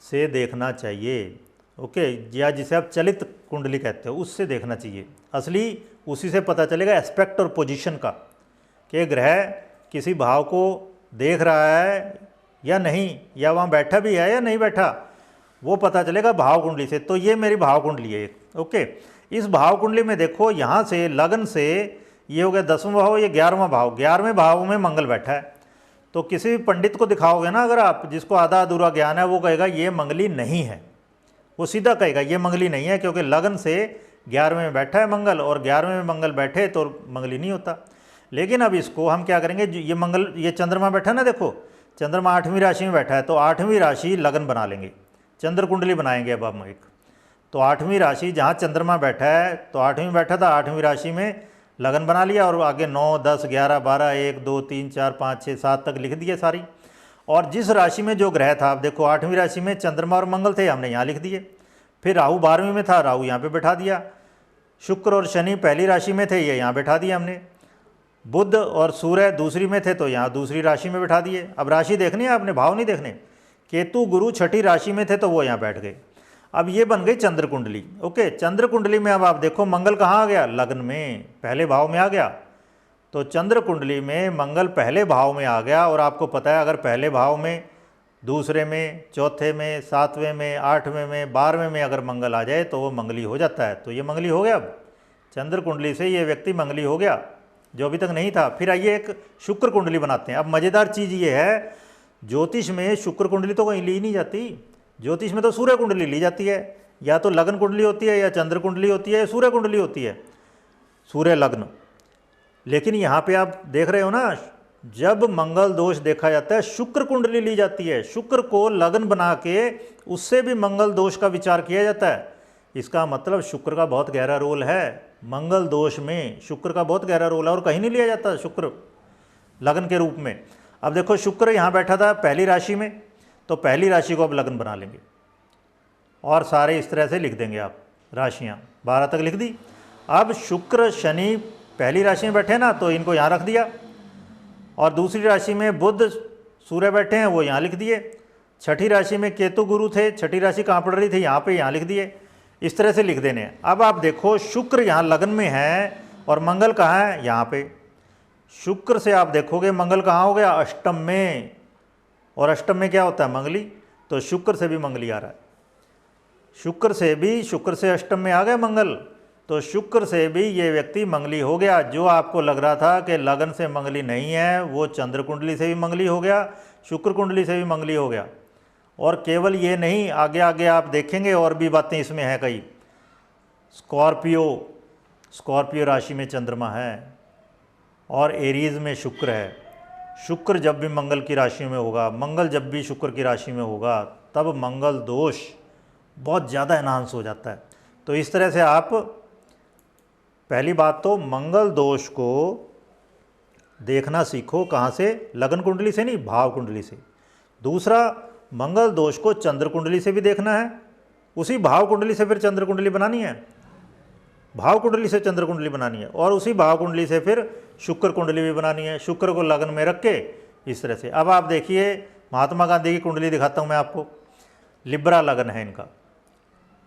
से देखना चाहिए। ओके, या जिसे आप चलित कुंडली कहते हो उससे देखना चाहिए। असली उसी से पता चलेगा एस्पेक्ट और पोजीशन का, कि ग्रह किसी भाव को देख रहा है या नहीं, या वहाँ बैठा भी है या नहीं बैठा, वो पता चलेगा भाव कुंडली से। तो ये मेरी भाव कुंडली है एक। ओके, इस भाव कुंडली में देखो, यहाँ से लगन से ये हो गया 10वां भाव, ये 11वां भाव, 11वें भाव में मंगल बैठा है। तो किसी भी पंडित को दिखाओगे ना, अगर आप, जिसको आधा अधूरा ज्ञान है, वो कहेगा ये मंगली नहीं है, वो सीधा कहेगा ये मंगली नहीं है, क्योंकि लगन से 11वें में बैठा है मंगल, और 11वें में मंगल बैठे तो मंगली नहीं होता। लेकिन अब इसको हम क्या करेंगे, ये मंगल, ये चंद्रमा बैठा ना, देखो चंद्रमा 8वीं राशि में बैठा है, तो 8वीं राशि लगन बना लेंगे, चंद्र कुंडली बनाएंगे अब हम एक। तो 8वीं राशि जहाँ चंद्रमा बैठा है, तो 8वीं बैठा था, 8वीं राशि में लगन बना लिया, और आगे 9, 10, 11, 12, 1, 2, 3, 4, 5, 6, 7 तक लिख दिए सारी। और जिस राशि में जो ग्रह था, आप देखो 8वीं राशि में चंद्रमा और मंगल थे, हमने यहाँ लिख दिए। फिर राहु 12वीं में था, राहु यहाँ पे बैठा दिया। शुक्र और शनि पहली राशि में थे, ये यहाँ बैठा दिया हमने। बुध और सूर्य दूसरी में थे, तो यहाँ दूसरी राशि में बैठा दिए। अब राशि देखनी है आपने, भाव नहीं देखने। केतु गुरु छठी राशि में थे, तो वो यहाँ बैठ गए। अब ये बन गई चंद्र कुंडली। ओके, चंद्र कुंडली में अब आप देखो मंगल कहाँ आ गया, लग्न में, पहले भाव में आ गया। तो चंद्र कुंडली में मंगल पहले भाव में आ गया, और आपको पता है अगर पहले भाव में, दूसरे में, चौथे में, 7वें में, 8वें में, 12वें में अगर मंगल आ जाए तो वो मंगली हो जाता है। तो ये मंगली हो गया। अब चंद्र कुंडली से ये व्यक्ति मंगली हो गया, जो अभी तक नहीं था। फिर आइए एक शुक्र कुंडली बनाते हैं। अब मज़ेदार चीज़ ये है, ज्योतिष में शुक्र कुंडली तो कहीं ली नहीं जाती, ज्योतिष में तो सूर्य कुंडली ली जाती है। या तो लगन कुंडली होती है, या चंद्र कुंडली होती है, या सूर्य कुंडली होती है, सूर्य लग्न। लेकिन यहाँ पे आप देख रहे हो ना, जब मंगल दोष देखा जाता है शुक्र कुंडली ली जाती है, शुक्र को लगन बना के उससे भी मंगल दोष का विचार किया जाता है। इसका मतलब शुक्र का बहुत गहरा रोल है, मंगल दोष में शुक्र का बहुत गहरा रोल है, और कहीं नहीं लिया जाता शुक्र लगन के रूप में। अब देखो शुक्र यहाँ बैठा था पहली राशि में, तो पहली राशि को अब लगन बना लेंगे, और सारे इस तरह से लिख देंगे आप, राशियाँ 12 तक लिख दी। अब शुक्र शनि पहली राशि में बैठे ना, तो इनको यहाँ रख दिया। और दूसरी राशि में बुध सूर्य बैठे हैं, वो यहाँ लिख दिए। छठी राशि में केतु गुरु थे, छठी राशि कहाँ पड़ रही थी, यहाँ पे, यहाँ लिख दिए। इस तरह से लिख देने। अब आप देखो शुक्र यहाँ लगन में है, और मंगल कहाँ है, यहाँ पे। शुक्र से आप देखोगे मंगल कहाँ हो गया, अष्टम में, और अष्टम में क्या होता है, मंगली। तो शुक्र से भी मंगली आ रहा है, शुक्र से अष्टम में आ गया मंगल। तो शुक्र से भी ये व्यक्ति मंगली हो गया। जो आपको लग रहा था कि लगन से मंगली नहीं है, वो चंद्र कुंडली से भी मंगली हो गया, शुक्र कुंडली से भी मंगली हो गया। और केवल ये नहीं, आगे आगे आप देखेंगे और भी बातें इसमें हैं कई। स्कॉर्पियो राशि में चंद्रमा है, और एरीज में शुक्र है। शुक्र जब भी मंगल की राशि में होगा, मंगल जब भी शुक्र की राशि में होगा, तब मंगल दोष बहुत ज़्यादा एनहांस हो जाता है। तो इस तरह से आप, पहली बात तो मंगल दोष को देखना सीखो, कहाँ से, लगन कुंडली से नहीं, भाव कुंडली से। दूसरा, मंगल दोष को चंद्र कुंडली से भी देखना है, उसी भाव कुंडली से फिर चंद्र कुंडली बनानी है, भाव कुंडली से चंद्र कुंडली बनानी है, और उसी भाव कुंडली से फिर शुक्र कुंडली भी बनानी है, शुक्र को लगन में रख के इस तरह से। अब आप देखिए, महात्मा गांधी की कुंडली दिखाता हूँ मैं आपको। लिब्रा लगन है इनका,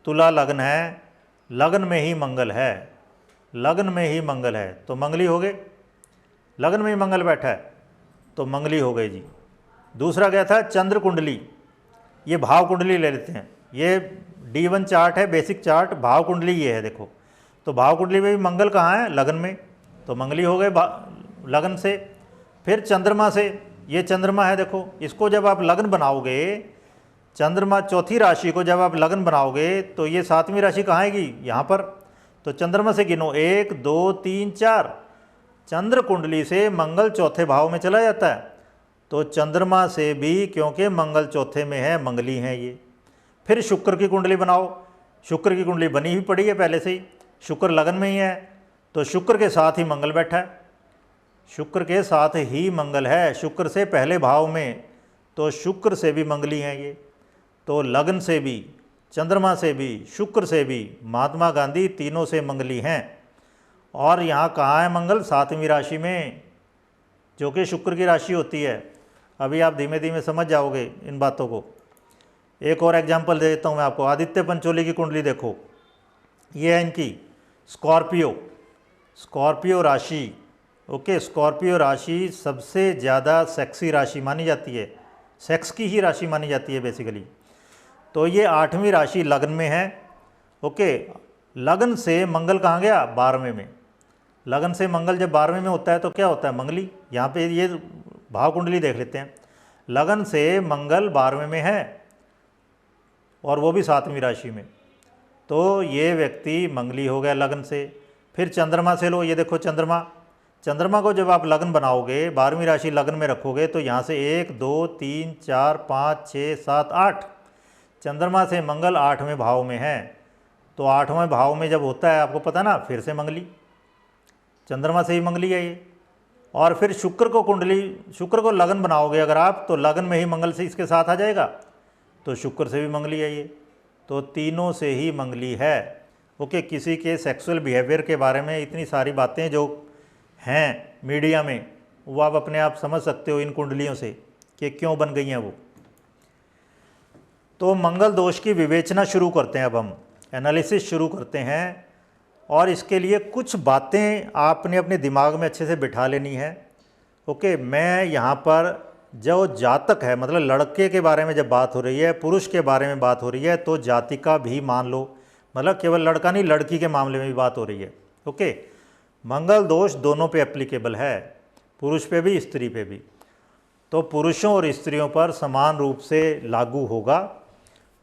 तुला लगन है, लगन में ही मंगल है, लगन में ही मंगल है, तो मंगली हो गए। लगन में ही मंगल बैठा है, तो मंगली हो गई जी। दूसरा क्या था, चंद्र कुंडली। ये भाव कुंडली ले लेते हैं, ये D1 चार्ट है, बेसिक चार्ट, भाव कुंडली ये है, देखो। तो भाव कुंडली में भी मंगल कहाँ है, लगन में, तो मंगली हो गए लगन से। फिर चंद्रमा से, ये चंद्रमा है, देखो, इसको जब आप लगन बनाओगे, चंद्रमा चौथी राशि को जब आप लगन बनाओगे, तो ये 7वीं राशि कहाँ आएगी, यहाँ पर। तो चंद्रमा से गिनो, 1, 2, 3, 4। चंद्र कुंडली से मंगल चौथे भाव में चला जाता है, तो चंद्रमा से भी, क्योंकि मंगल चौथे में है, मंगली हैं ये। फिर शुक्र की कुंडली बनाओ, शुक्र की कुंडली बनी हुई पड़ी है पहले से ही, शुक्र लगन में ही है, तो शुक्र के साथ ही मंगल बैठा है, शुक्र के साथ ही मंगल है, शुक्र से पहले भाव में, तो शुक्र से भी मंगली हैं ये। तो लगन से भी, चंद्रमा से भी, शुक्र से भी। महात्मा गांधी तीनों से मंगली हैं। और यहाँ कहाँ है मंगल? 7वीं राशि में, जो कि शुक्र की राशि होती है। अभी आप धीमे धीमे समझ जाओगे इन बातों को। एक और एग्जाम्पल दे देता हूँ मैं आपको। आदित्य पंचोली की कुंडली देखो, ये है इनकी स्कॉर्पियो राशि। ओके, स्कॉर्पियो राशि सबसे ज़्यादा सेक्सी राशि मानी जाती है, सेक्स की ही राशि मानी जाती है बेसिकली। तो ये 8वीं राशि लग्न में है। ओके, लग्न से मंगल कहाँ गया? 12वें में। लग्न से मंगल जब 12वें में होता है तो क्या होता है? मंगली। यहाँ पे ये भाव कुंडली देख लेते हैं। लग्न से मंगल 12वें में है और वो भी 7वीं राशि में। तो ये व्यक्ति मंगली हो गया लग्न से। फिर चंद्रमा से लो, ये देखो चंद्रमा को जब आप लग्न बनाओगे, 12वीं राशि लग्न में रखोगे तो यहाँ से 1 2 3 4 5 6 7 8, चंद्रमा से मंगल 8वें भाव में है। तो 8वें भाव में जब होता है, आपको पता ना, फिर से मंगली, चंद्रमा से ही मंगली है ये। और फिर शुक्र को लग्न बनाओगे अगर आप, तो लग्न में ही मंगल से इसके साथ आ जाएगा, तो शुक्र से भी मंगली है ये। तो तीनों से ही मंगली है। ओके, किसी के सेक्सुअल बिहेवियर के बारे में इतनी सारी बातें जो हैं मीडिया में, वो आप अपने आप समझ सकते हो इन कुंडलियों से कि क्यों बन गई हैं वो। तो मंगल दोष की विवेचना शुरू करते हैं। अब हम एनालिसिस शुरू करते हैं, और इसके लिए कुछ बातें आपने अपने दिमाग में अच्छे से बिठा लेनी है। ओके, मैं यहाँ पर जो जातक है, मतलब लड़के के बारे में जब बात हो रही है, पुरुष के बारे में बात हो रही है, तो जाति का भी मान लो, मतलब केवल लड़का नहीं, लड़की के मामले में भी बात हो रही है। ओके, मंगल दोष दोनों पे एप्लीकेबल है, पुरुष पे भी स्त्री पे भी। तो पुरुषों और स्त्रियों पर समान रूप से लागू होगा।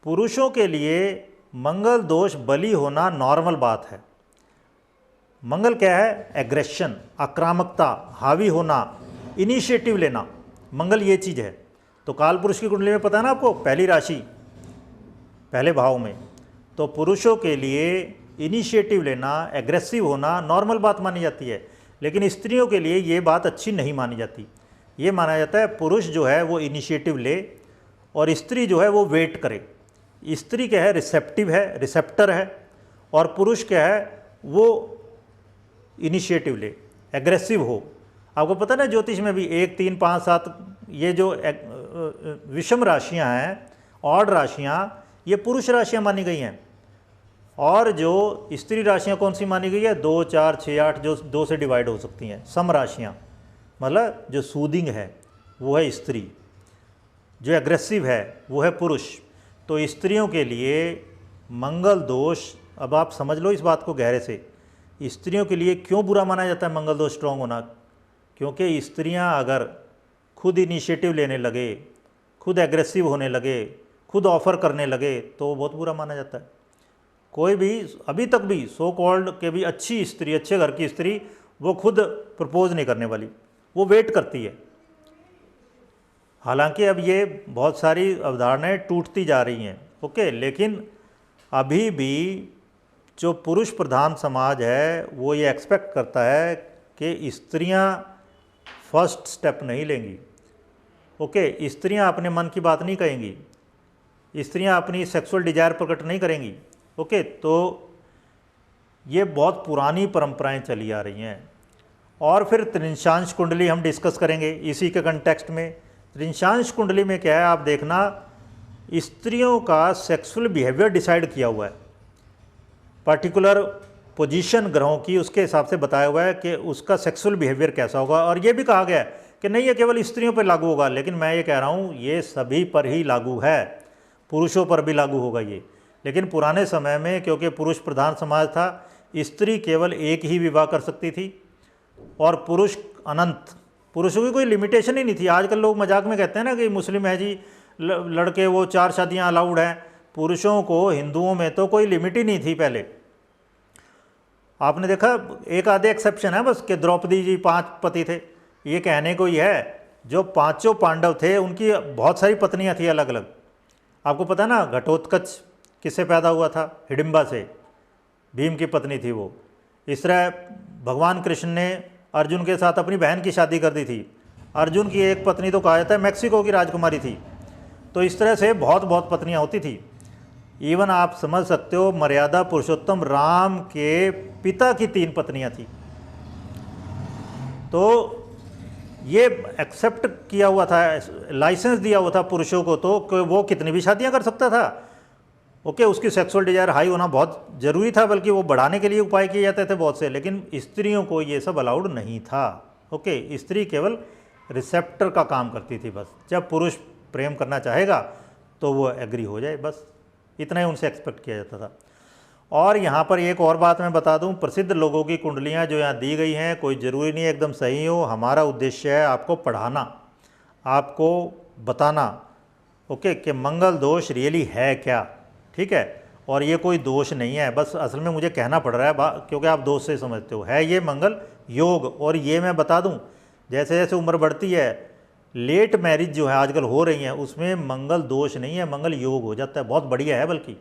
पुरुषों के लिए मंगल दोष बली होना नॉर्मल बात है। मंगल क्या है? एग्रेशन, आक्रामकता, हावी होना, इनिशिएटिव लेना, मंगल ये चीज़ है। तो काल पुरुष की कुंडली में पता है ना आपको, पहली राशि पहले भाव में। तो पुरुषों के लिए इनिशिएटिव लेना, एग्रेसिव होना नॉर्मल बात मानी जाती है, लेकिन स्त्रियों के लिए ये बात अच्छी नहीं मानी जाती। ये माना जाता है पुरुष जो है वो इनिशिएटिव ले और स्त्री जो है वो वेट करे। स्त्री क्या है? रिसेप्टिव है, रिसेप्टर है, और पुरुष क्या है? वो इनिशिएटिव ले, एग्रेसिव हो। आपको पता ना ज्योतिष में भी 1 3 5 7 ये जो विषम राशियां हैं, ऑड राशियां, ये पुरुष राशियां मानी गई हैं। और जो स्त्री राशियां कौन सी मानी गई है? 2 4 6 8, जो 2 से डिवाइड हो सकती हैं। सम राशियां, मतलब जो सूदिंग है वो है स्त्री, जो एग्रेसिव है वो है पुरुष। तो स्त्रियों के लिए मंगल दोष, अब आप समझ लो इस बात को गहरे से, स्त्रियों के लिए क्यों बुरा माना जाता है मंगल दोष स्ट्रॉन्ग होना? क्योंकि स्त्रियां अगर खुद इनिशिएटिव लेने लगे, खुद एग्रेसिव होने लगे, खुद ऑफ़र करने लगे, तो वो बहुत बुरा माना जाता है। कोई भी अभी तक भी सो कॉल्ड के भी अच्छी स्त्री, अच्छे घर की स्त्री, वो खुद प्रपोज नहीं करने वाली, वो वेट करती है। हालांकि अब ये बहुत सारी अवधारणाएं टूटती जा रही हैं। ओके, लेकिन अभी भी जो पुरुष प्रधान समाज है वो ये एक्सपेक्ट करता है कि स्त्रियां फर्स्ट स्टेप नहीं लेंगी। ओके, स्त्रियां अपने मन की बात नहीं कहेंगी, स्त्रियां अपनी सेक्सुअल डिजायर प्रकट नहीं करेंगी। ओके, तो ये बहुत पुरानी परंपराएं चली आ रही हैं। और फिर त्रिंशांश कुंडली हम डिस्कस करेंगे इसी के कंटेक्स्ट में। त्रिंशांश कुंडली में क्या है, आप देखना, स्त्रियों का सेक्सुअल बिहेवियर डिसाइड किया हुआ है, पर्टिकुलर पोजीशन ग्रहों की, उसके हिसाब से बताया हुआ है कि उसका सेक्सुअल बिहेवियर कैसा होगा। और ये भी कहा गया है कि नहीं ये केवल स्त्रियों पर लागू होगा, लेकिन मैं ये कह रहा हूँ ये सभी पर ही लागू है, पुरुषों पर भी लागू होगा ये। लेकिन पुराने समय में क्योंकि पुरुष प्रधान समाज था, स्त्री केवल एक ही विवाह कर सकती थी और पुरुष अनंत, पुरुषों की कोई लिमिटेशन ही नहीं थी। आजकल लोग मजाक में कहते हैं ना कि मुस्लिम है जी, लड़के वो 4 शादियाँ अलाउड हैं। पुरुषों को हिंदुओं में तो कोई लिमिट ही नहीं थी पहले। आपने देखा एक आधे एक्सेप्शन है बस, कि द्रौपदी जी 5 पति थे। ये कहने को ही है, जो 5 पांडव थे उनकी बहुत सारी पत्नियां थी अलग अलग। आपको पता ना घटोत्कच किससे पैदा हुआ था? हिडिंबा से, भीम की पत्नी थी वो। इस तरह भगवान कृष्ण ने अर्जुन के साथ अपनी बहन की शादी कर दी थी। अर्जुन की एक पत्नी तो कहा जाता है मैक्सिको की राजकुमारी थी। तो इस तरह से बहुत बहुत पत्नियां होती थी। इवन आप समझ सकते हो मर्यादा पुरुषोत्तम राम के पिता की 3 पत्नियां थी। तो ये एक्सेप्ट किया हुआ था, लाइसेंस दिया हुआ था पुरुषों को तो कि वो कितनी भी शादियां कर सकता था। ओके, उसकी सेक्सुअल डिजायर हाई होना बहुत ज़रूरी था, बल्कि वो बढ़ाने के लिए उपाय किए जाते थे बहुत से, लेकिन स्त्रियों को ये सब अलाउड नहीं था। ओके, स्त्री केवल रिसेप्टर का काम करती थी बस। जब पुरुष प्रेम करना चाहेगा तो वो एग्री हो जाए, बस इतना ही उनसे एक्सपेक्ट किया जाता था। और यहाँ पर एक और बात मैं बता दूँ, प्रसिद्ध लोगों की कुंडलियाँ जो यहाँ दी गई हैं कोई ज़रूरी नहीं है एकदम सही हो। हमारा उद्देश्य है आपको पढ़ाना, आपको बताना, ओके, कि मंगल दोष रियली है क्या, ठीक है। और ये कोई दोष नहीं है, बस असल में मुझे कहना पड़ रहा है क्योंकि आप दोष से समझते हो, है ये मंगल योग। और ये मैं बता दूँ, जैसे जैसे उम्र बढ़ती है, लेट मैरिज जो है आजकल हो रही हैं उसमें मंगल दोष नहीं है, मंगल योग हो जाता है। बहुत बढ़िया है बल्कि,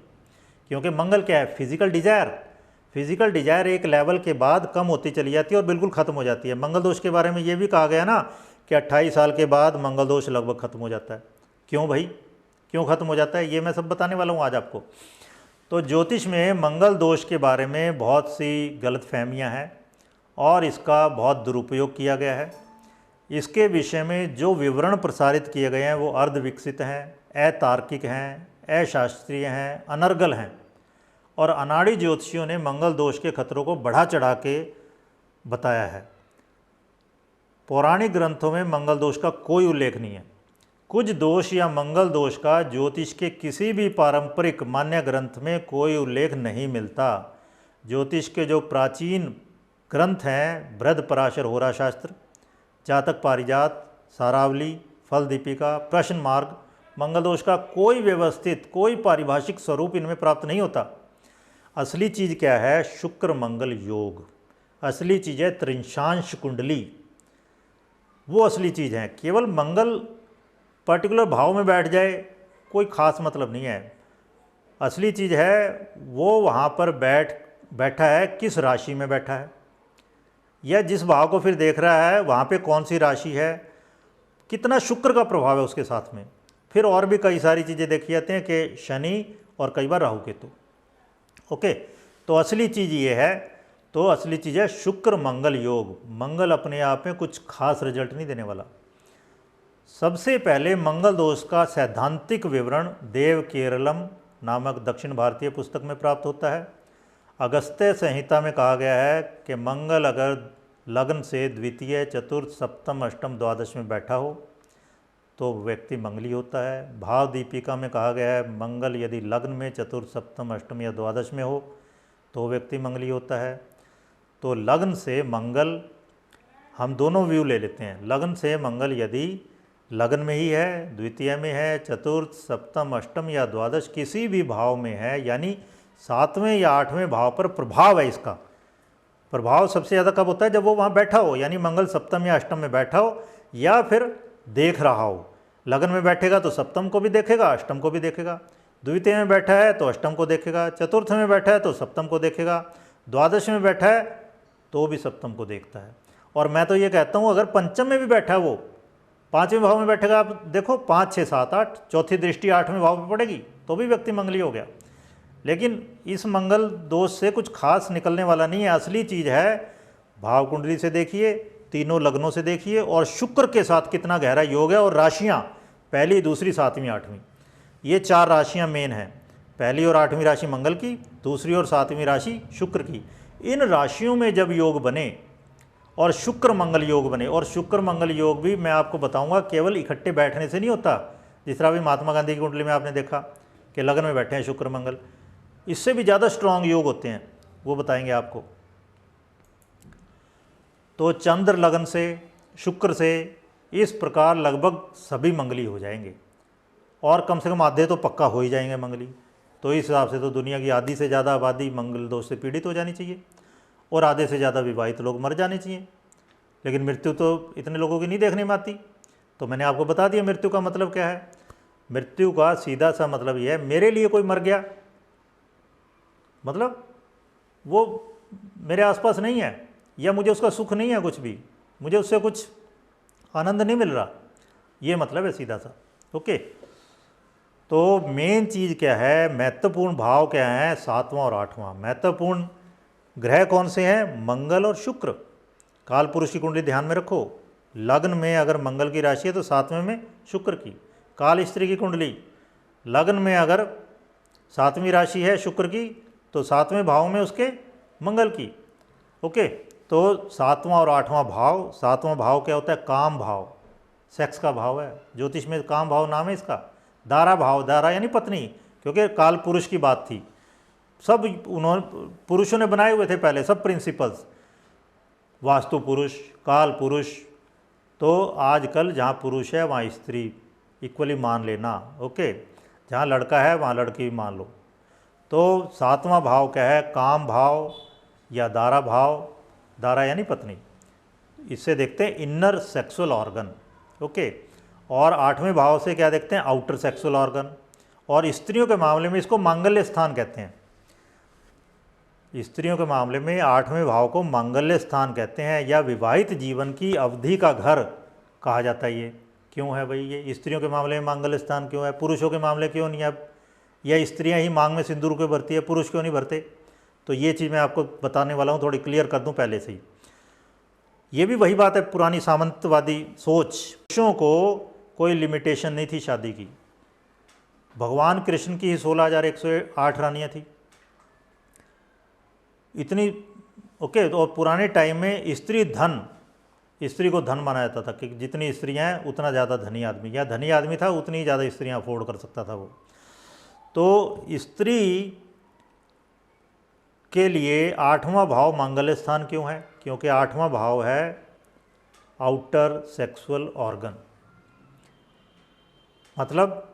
क्योंकि मंगल क्या है, फिजिकल डिजायर। फिजिकल डिजायर एक लेवल के बाद कम होती चली जाती है और बिल्कुल ख़त्म हो जाती है। मंगल दोष के बारे में ये भी कहा गया ना कि 28 साल के बाद मंगल दोष लगभग ख़त्म हो जाता है। क्यों भाई, क्यों ख़त्म हो जाता है, ये मैं सब बताने वाला हूँ आज आपको। तो ज्योतिष में मंगल दोष के बारे में बहुत सी गलतफहमियाँ हैं और इसका बहुत दुरुपयोग किया गया है। इसके विषय में जो विवरण प्रसारित किए गए हैं वो अर्ध विकसित हैं, अतार्किक हैं, अशास्त्रीय हैं, अनर्गल हैं। और अनाड़ी ज्योतिषियों ने मंगल दोष के खतरों को बढ़ा चढ़ा के बताया है। पौराणिक ग्रंथों में मंगल दोष का कोई उल्लेख नहीं है। कुछ दोष या मंगल दोष का ज्योतिष के किसी भी पारंपरिक मान्य ग्रंथ में कोई उल्लेख नहीं मिलता। ज्योतिष के जो प्राचीन ग्रंथ हैं, बृहद पराशर होरा शास्त्र, जातक पारिजात, सारावली, फल दीपिका, प्रश्न मार्ग, मंगल दोष का कोई व्यवस्थित, कोई पारिभाषिक स्वरूप इनमें प्राप्त नहीं होता। असली चीज़ क्या है, शुक्र मंगल योग। असली चीज़ है त्रिंशांश कुंडली, वो असली चीज़ है। केवल मंगल पर्टिकुलर भाव में बैठ जाए कोई ख़ास मतलब नहीं है। असली चीज़ है वो वहाँ पर बैठा है, किस राशि में बैठा है, या जिस भाव को फिर देख रहा है वहाँ पे कौन सी राशि है, कितना शुक्र का प्रभाव है उसके साथ में। फिर और भी कई सारी चीज़ें देखी जाती हैं कि शनि और कई बार राहु केतु। ओके, तो असली चीज़ ये है, तो असली चीज़ है शुक्र मंगल योग। मंगल अपने आप में कुछ खास रिजल्ट नहीं देने वाला। सबसे पहले मंगल दोष का सैद्धांतिक विवरण देव केरलम नामक दक्षिण भारतीय पुस्तक में प्राप्त होता है। अगस्त्य संहिता में कहा गया है कि मंगल अगर लग्न से द्वितीय, चतुर्थ, सप्तम, अष्टम, द्वादश में बैठा हो तो व्यक्ति मंगली होता है। भाव दीपिका में कहा गया है मंगल यदि लग्न में चतुर्थ, सप्तम, अष्टम या द्वादश में हो तो व्यक्ति मंगली होता है। तो लग्न से मंगल, हम दोनों व्यू ले लेते हैं। लग्न से मंगल यदि लग्न में ही है, द्वितीय में है, चतुर्थ, सप्तम, अष्टम या द्वादश किसी भी भाव में है, यानी 7वें या 8वें भाव पर प्रभाव है। इसका प्रभाव सबसे ज़्यादा कब होता है, जब वो वहाँ बैठा हो, यानी मंगल सप्तम या अष्टम में बैठा हो या फिर देख रहा हो। लग्न में बैठेगा तो सप्तम को भी देखेगा, अष्टम को भी देखेगा। द्वितीय में बैठा है तो अष्टम को देखेगा, चतुर्थ में बैठा है तो सप्तम को देखेगा, द्वादश में बैठा है तो भी सप्तम को देखता है। और मैं तो ये कहता हूँ अगर पंचम में भी बैठा है, वो 5वें भाव में बैठेगा, आप देखो 5, 6, 7, 8, चौथी दृष्टि 8वें भाव में पड़ेगी तो भी व्यक्ति मंगली हो गया। लेकिन इस मंगल दोष से कुछ खास निकलने वाला नहीं है। असली चीज़ है भाव कुंडली से देखिए, तीनों लग्नों से देखिए और शुक्र के साथ कितना गहरा योग है। और राशियाँ पहली, दूसरी, 7वीं, 8वीं, ये 4 राशियाँ मेन हैं। पहली और 8वीं राशि मंगल की, दूसरी और 7वीं राशि शुक्र की। इन राशियों में जब योग बने और शुक्र मंगल योग बने, और शुक्र मंगल योग भी मैं आपको बताऊंगा केवल इकट्ठे बैठने से नहीं होता। जिस तरह भी महात्मा गांधी की कुंडली में आपने देखा कि लग्न में बैठे हैं शुक्र मंगल, इससे भी ज़्यादा स्ट्रांग योग होते हैं, वो बताएंगे आपको। तो चंद्र लग्न से, शुक्र से, इस प्रकार लगभग सभी मंगली हो जाएंगे और कम से कम आधे तो पक्का हो ही जाएंगे मंगली। तो इस हिसाब से तो दुनिया की आधी से ज़्यादा आबादी मंगल दोष से पीड़ित हो जानी चाहिए और आधे से ज़्यादा विवाहित लोग मर जाने चाहिए। लेकिन मृत्यु तो इतने लोगों की नहीं देखने में आती। तो मैंने आपको बता दिया मृत्यु का मतलब क्या है। मृत्यु का सीधा सा मतलब यह है, मेरे लिए कोई मर गया मतलब वो मेरे आसपास नहीं है या मुझे उसका सुख नहीं है, कुछ भी मुझे उससे कुछ आनंद नहीं मिल रहा, ये मतलब है सीधा सा। ओके, तो मेन चीज़ क्या है, महत्वपूर्ण भाव क्या है, 7वां और 8वां। महत्वपूर्ण ग्रह कौन से हैं, मंगल और शुक्र। काल पुरुष की कुंडली ध्यान में रखो, लग्न में अगर मंगल की राशि है तो 7वें में शुक्र की। काल स्त्री की कुंडली, लग्न में अगर 7वीं राशि है शुक्र की तो 7वें भाव में उसके मंगल की। ओके, तो 7वां और 8वां भाव, 7वां भाव क्या होता है, काम भाव, सेक्स का भाव है। ज्योतिष में काम भाव नाम है इसका। दारा भाव, दारा यानी पत्नी, क्योंकि काल पुरुष की बात थी। सब उन्होंने पुरुषों ने बनाए हुए थे पहले, सब प्रिंसिपल्स, वास्तु पुरुष, काल पुरुष। तो आजकल जहाँ पुरुष है वहाँ स्त्री इक्वली मान लेना। ओके, जहाँ लड़का है वहाँ लड़की भी मान लो। तो 7वां भाव क्या है, काम भाव या दारा भाव, दारा यानी पत्नी। इससे देखते हैं इनर सेक्सुअल ऑर्गन। ओके, और 8वें भाव से क्या देखते हैं, आउटर सेक्सुअल ऑर्गन। और स्त्रियों के मामले में इसको मांगल्य स्थान कहते हैं। स्त्रियों के मामले में 8वें भाव को मांगल्य स्थान कहते हैं, या विवाहित जीवन की अवधि का घर कहा जाता है। ये क्यों है भाई, ये स्त्रियों के मामले में मांगल्य स्थान क्यों है, पुरुषों के मामले क्यों नहीं है? या स्त्रियां ही मांग में सिंदूर क्यों भरती है, पुरुष क्यों नहीं भरते? तो ये चीज़ मैं आपको बताने वाला हूँ, थोड़ी क्लियर कर दूँ पहले से ही। ये भी वही बात है, पुरानी सामंतवादी सोच। पुरुषों को कोई लिमिटेशन नहीं थी शादी की। भगवान कृष्ण की ही 16,108 रानियाँ थी इतनी। ओके, तो और पुराने टाइम में स्त्री धन, स्त्री को धन माना जाता था कि जितनी स्त्रियां हैं उतना ज़्यादा धनी आदमी, या धनी आदमी था उतनी ज़्यादा स्त्रियां अफोर्ड कर सकता था वो। तो स्त्री के लिए 8वां भाव मांगल्य स्थान क्यों है, क्योंकि 8वां भाव है आउटर सेक्सुअल ऑर्गन। मतलब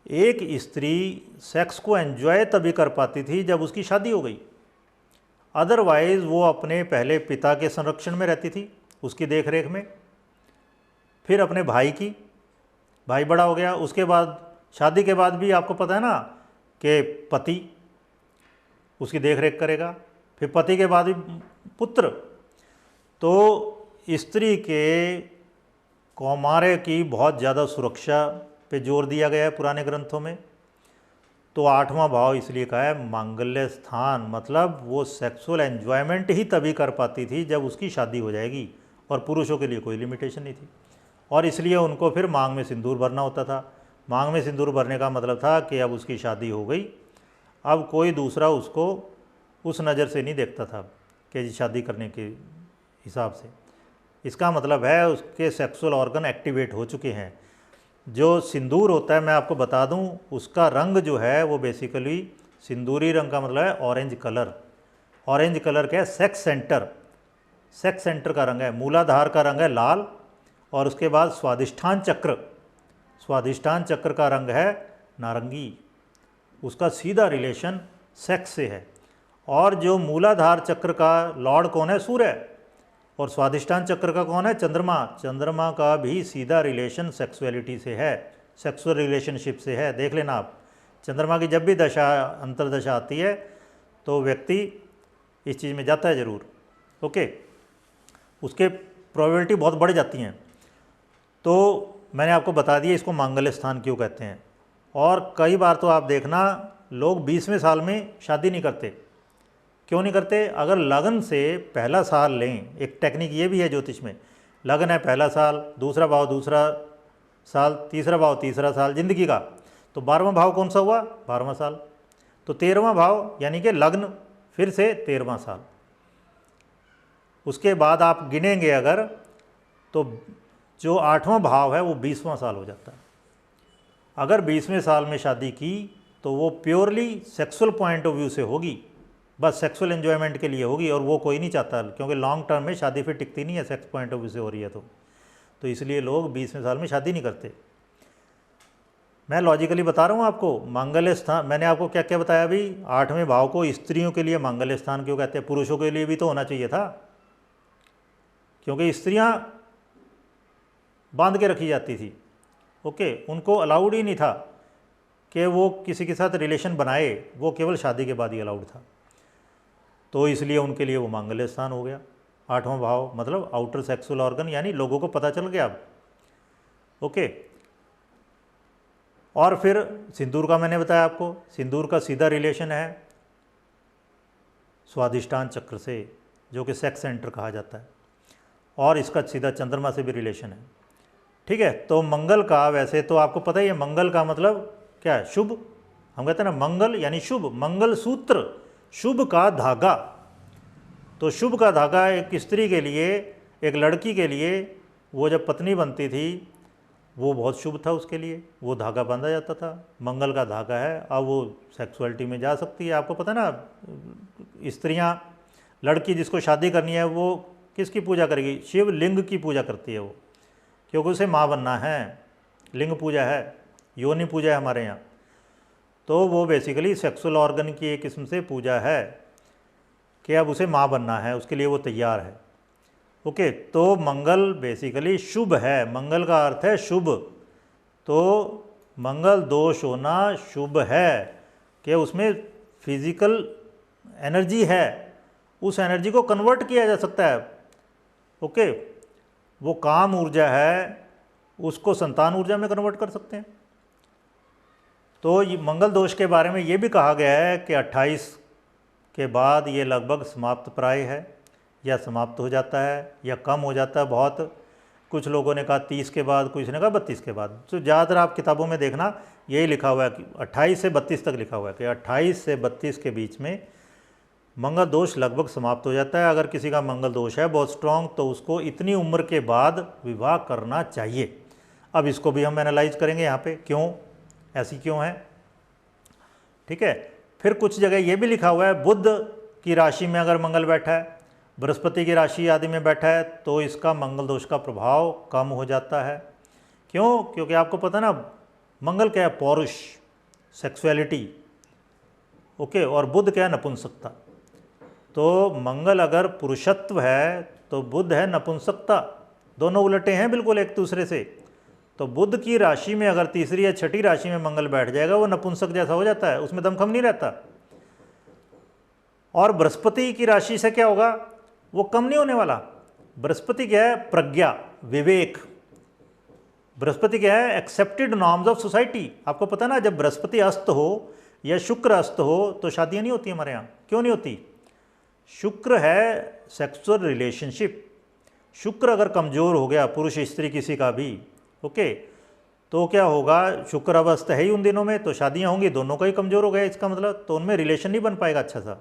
एक स्त्री सेक्स को एंजॉय तभी कर पाती थी जब उसकी शादी हो गई। अदरवाइज़ वो अपने पहले पिता के संरक्षण में रहती थी, उसकी देख रेख में, फिर अपने भाई की, भाई बड़ा हो गया, उसके बाद शादी के बाद भी आपको पता है ना कि पति उसकी देख रेख करेगा, फिर पति के बाद भी पुत्र। तो स्त्री के कौमार्य की बहुत ज़्यादा सुरक्षा पे जोर दिया गया है पुराने ग्रंथों में। तो 8वां भाव इसलिए कहा है मांगल्य स्थान, मतलब वो सेक्सुअल एन्जॉयमेंट ही तभी कर पाती थी जब उसकी शादी हो जाएगी, और पुरुषों के लिए कोई लिमिटेशन नहीं थी। और इसलिए उनको फिर मांग में सिंदूर भरना होता था। मांग में सिंदूर भरने का मतलब था कि अब उसकी शादी हो गई, अब कोई दूसरा उसको उस नज़र से नहीं देखता था कि शादी करने के हिसाब से। इसका मतलब है उसके सेक्सुअल ऑर्गन एक्टिवेट हो चुके हैं। जो सिंदूर होता है, मैं आपको बता दूं, उसका रंग जो है वो बेसिकली सिंदूरी रंग का मतलब है ऑरेंज कलर। ऑरेंज कलर क्या है, सेक्स सेंटर, सेक्स सेंटर का रंग है। मूलाधार का रंग है लाल, और उसके बाद स्वादिष्ठान चक्र, स्वादिष्ठान चक्र का रंग है नारंगी। उसका सीधा रिलेशन सेक्स से है। और जो मूलाधार चक्र का लॉर्ड कौन है, सूर्य, और स्वादिष्ठान चक्र का कौन है, चंद्रमा। चंद्रमा का भी सीधा रिलेशन सेक्सुअलिटी से है, सेक्सुअल रिलेशनशिप से है। देख लेना आप, चंद्रमा की जब भी दशा, अंतर्दशा आती है तो व्यक्ति इस चीज़ में जाता है ज़रूर। ओके, उसके प्रोबेबिलिटी बहुत बढ़ जाती हैं। तो मैंने आपको बता दिया इसको मांगल्य स्थान क्यों कहते हैं। और कई बार तो आप देखना लोग 20वें साल में शादी नहीं करते। क्यों नहीं करते? अगर लगन से पहला साल लें, एक टेक्निक ये भी है ज्योतिष में, लगन है पहला साल, दूसरा भाव दूसरा साल, तीसरा भाव तीसरा साल जिंदगी का, तो 12वां भाव कौन सा हुआ, 12वां साल। तो 13वां भाव यानी कि लग्न, फिर से 13वां साल। उसके बाद आप गिनेंगे अगर, तो जो 8वां भाव है वो 20वां साल हो जाता है। अगर 20वें साल में शादी की तो वो purely sexual point of view से होगी, बस सेक्सुअल एन्जॉयमेंट के लिए होगी, और वो कोई नहीं चाहता, क्योंकि लॉन्ग टर्म में शादी फिर टिकती नहीं है सेक्स पॉइंट ऑफ व्यू से हो रही है। तो इसलिए लोग 20वें साल में शादी नहीं करते। मैं लॉजिकली बता रहा हूँ आपको। मांगल्य स्थान मैंने आपको क्या क्या बताया अभी, 8वें भाव को स्त्रियों के लिए मांगल्य स्थान क्यों कहते हैं, पुरुषों के लिए भी तो होना चाहिए था, क्योंकि स्त्रियाँ बांध के रखी जाती थी। ओके, उनको अलाउड ही नहीं था कि वो किसी के साथ रिलेशन बनाए, वो केवल शादी के बाद ही अलाउड था। तो इसलिए उनके लिए वो मांगल्य स्थान हो गया। 8वां भाव मतलब आउटर सेक्सुअल ऑर्गन, यानी लोगों को पता चल गया अब। ओके, और फिर सिंदूर का मैंने बताया आपको, सिंदूर का सीधा रिलेशन है स्वादिष्टान चक्र से, जो कि सेक्स सेंटर कहा जाता है, और इसका सीधा चंद्रमा से भी रिलेशन है। ठीक है, तो मंगल का वैसे तो आपको पता ही है, मंगल का मतलब क्या है? शुभ। हम कहते हैं ना मंगल यानी शुभ, मंगल सूत्र, शुभ का धागा। तो शुभ का धागा एक स्त्री के लिए, एक लड़की के लिए, वो जब पत्नी बनती थी वो बहुत शुभ था उसके लिए, वो धागा बांधा जाता था, मंगल का धागा है। अब वो सेक्सुअलिटी में जा सकती है। आपको पता ना, स्त्रियां, लड़की जिसको शादी करनी है वो किसकी पूजा करेगी? शिव लिंग की पूजा करती है वो, क्योंकि उसे माँ बनना है, लिंग पूजा है, योनि पूजा है हमारे यहाँ। तो वो बेसिकली सेक्सुअल ऑर्गन की एक किस्म से पूजा है कि अब उसे माँ बनना है, उसके लिए वो तैयार है। ओके, तो मंगल बेसिकली शुभ है, मंगल का अर्थ है शुभ। तो मंगल दोष होना शुभ है कि उसमें फिजिकल एनर्जी है, उस एनर्जी को कन्वर्ट किया जा सकता है। ओके, वो काम ऊर्जा है, उसको संतान ऊर्जा में कन्वर्ट कर सकते हैं। तो ये मंगल दोष के बारे में ये भी कहा गया है कि 28 के बाद ये लगभग समाप्त प्राय है, या समाप्त हो जाता है या कम हो जाता है बहुत। कुछ लोगों ने कहा 30 के बाद, कुछ ने कहा 32 के बाद। तो ज़्यादातर आप किताबों में देखना यही लिखा हुआ है कि 28 से 32 तक लिखा हुआ है कि 28 से 32 के बीच में मंगल दोष लगभग समाप्त हो जाता है। अगर किसी का मंगल दोष है बहुत स्ट्रॉन्ग, तो उसको इतनी उम्र के बाद विवाह करना चाहिए। अब इसको भी हम एनालाइज करेंगे यहाँ पे, क्यों ऐसी क्यों है। ठीक है, फिर कुछ जगह ये भी लिखा हुआ है बुध की राशि में अगर मंगल बैठा है, बृहस्पति की राशि आदि में बैठा है, तो इसका मंगल दोष का प्रभाव कम हो जाता है। क्यों? क्योंकि आपको पता ना मंगल क्या है? पौरुष, सेक्सुअलिटी। ओके, और बुध क्या है? नपुंसकता। तो मंगल अगर पुरुषत्व है तो बुध है नपुंसकता, दोनों उलटे हैं बिल्कुल एक दूसरे से। तो बुध की राशि में अगर तीसरी या छठी राशि में मंगल बैठ जाएगा, वो नपुंसक जैसा हो जाता है, उसमें दमखम नहीं रहता। और बृहस्पति की राशि से क्या होगा? वो कम नहीं होने वाला। बृहस्पति क्या है? प्रज्ञा, विवेक। बृहस्पति क्या है? Accepted norms of society. आपको पता ना, जब बृहस्पति अस्त हो या शुक्र अस्त हो तो शादियां नहीं होती हमारे यहाँ। क्यों नहीं होती? शुक्र है सेक्सुअल रिलेशनशिप। शुक्र अगर कमज़ोर हो गया, पुरुष स्त्री किसी का भी, ओके, तो क्या होगा? शुक्र अवस्था है ही उन दिनों में, तो शादियां होंगी, दोनों का ही कमज़ोर हो गया इसका मतलब, तो उनमें रिलेशन नहीं बन पाएगा अच्छा सा,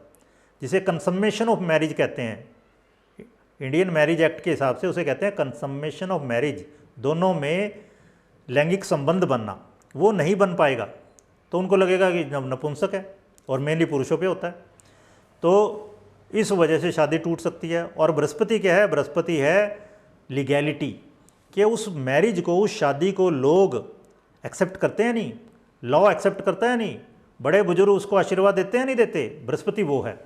जिसे कंसम्मेशन ऑफ मैरिज कहते हैं। इंडियन मैरिज एक्ट के हिसाब से उसे कहते हैं कंसम्मेशन ऑफ मैरिज। दोनों में लैंगिक संबंध बनना, वो नहीं बन पाएगा, तो उनको लगेगा कि नपुंसक है, और मेनली पुरुषों पे होता है। तो इस वजह से शादी टूट सकती है। और बृहस्पति क्या है? बृहस्पति है लीगैलिटी, कि उस मैरिज को, उस शादी को लोग एक्सेप्ट करते हैं नहीं, लॉ एक्सेप्ट करता है नहीं, बड़े बुजुर्ग उसको आशीर्वाद देते हैं नहीं देते, बृहस्पति वो है।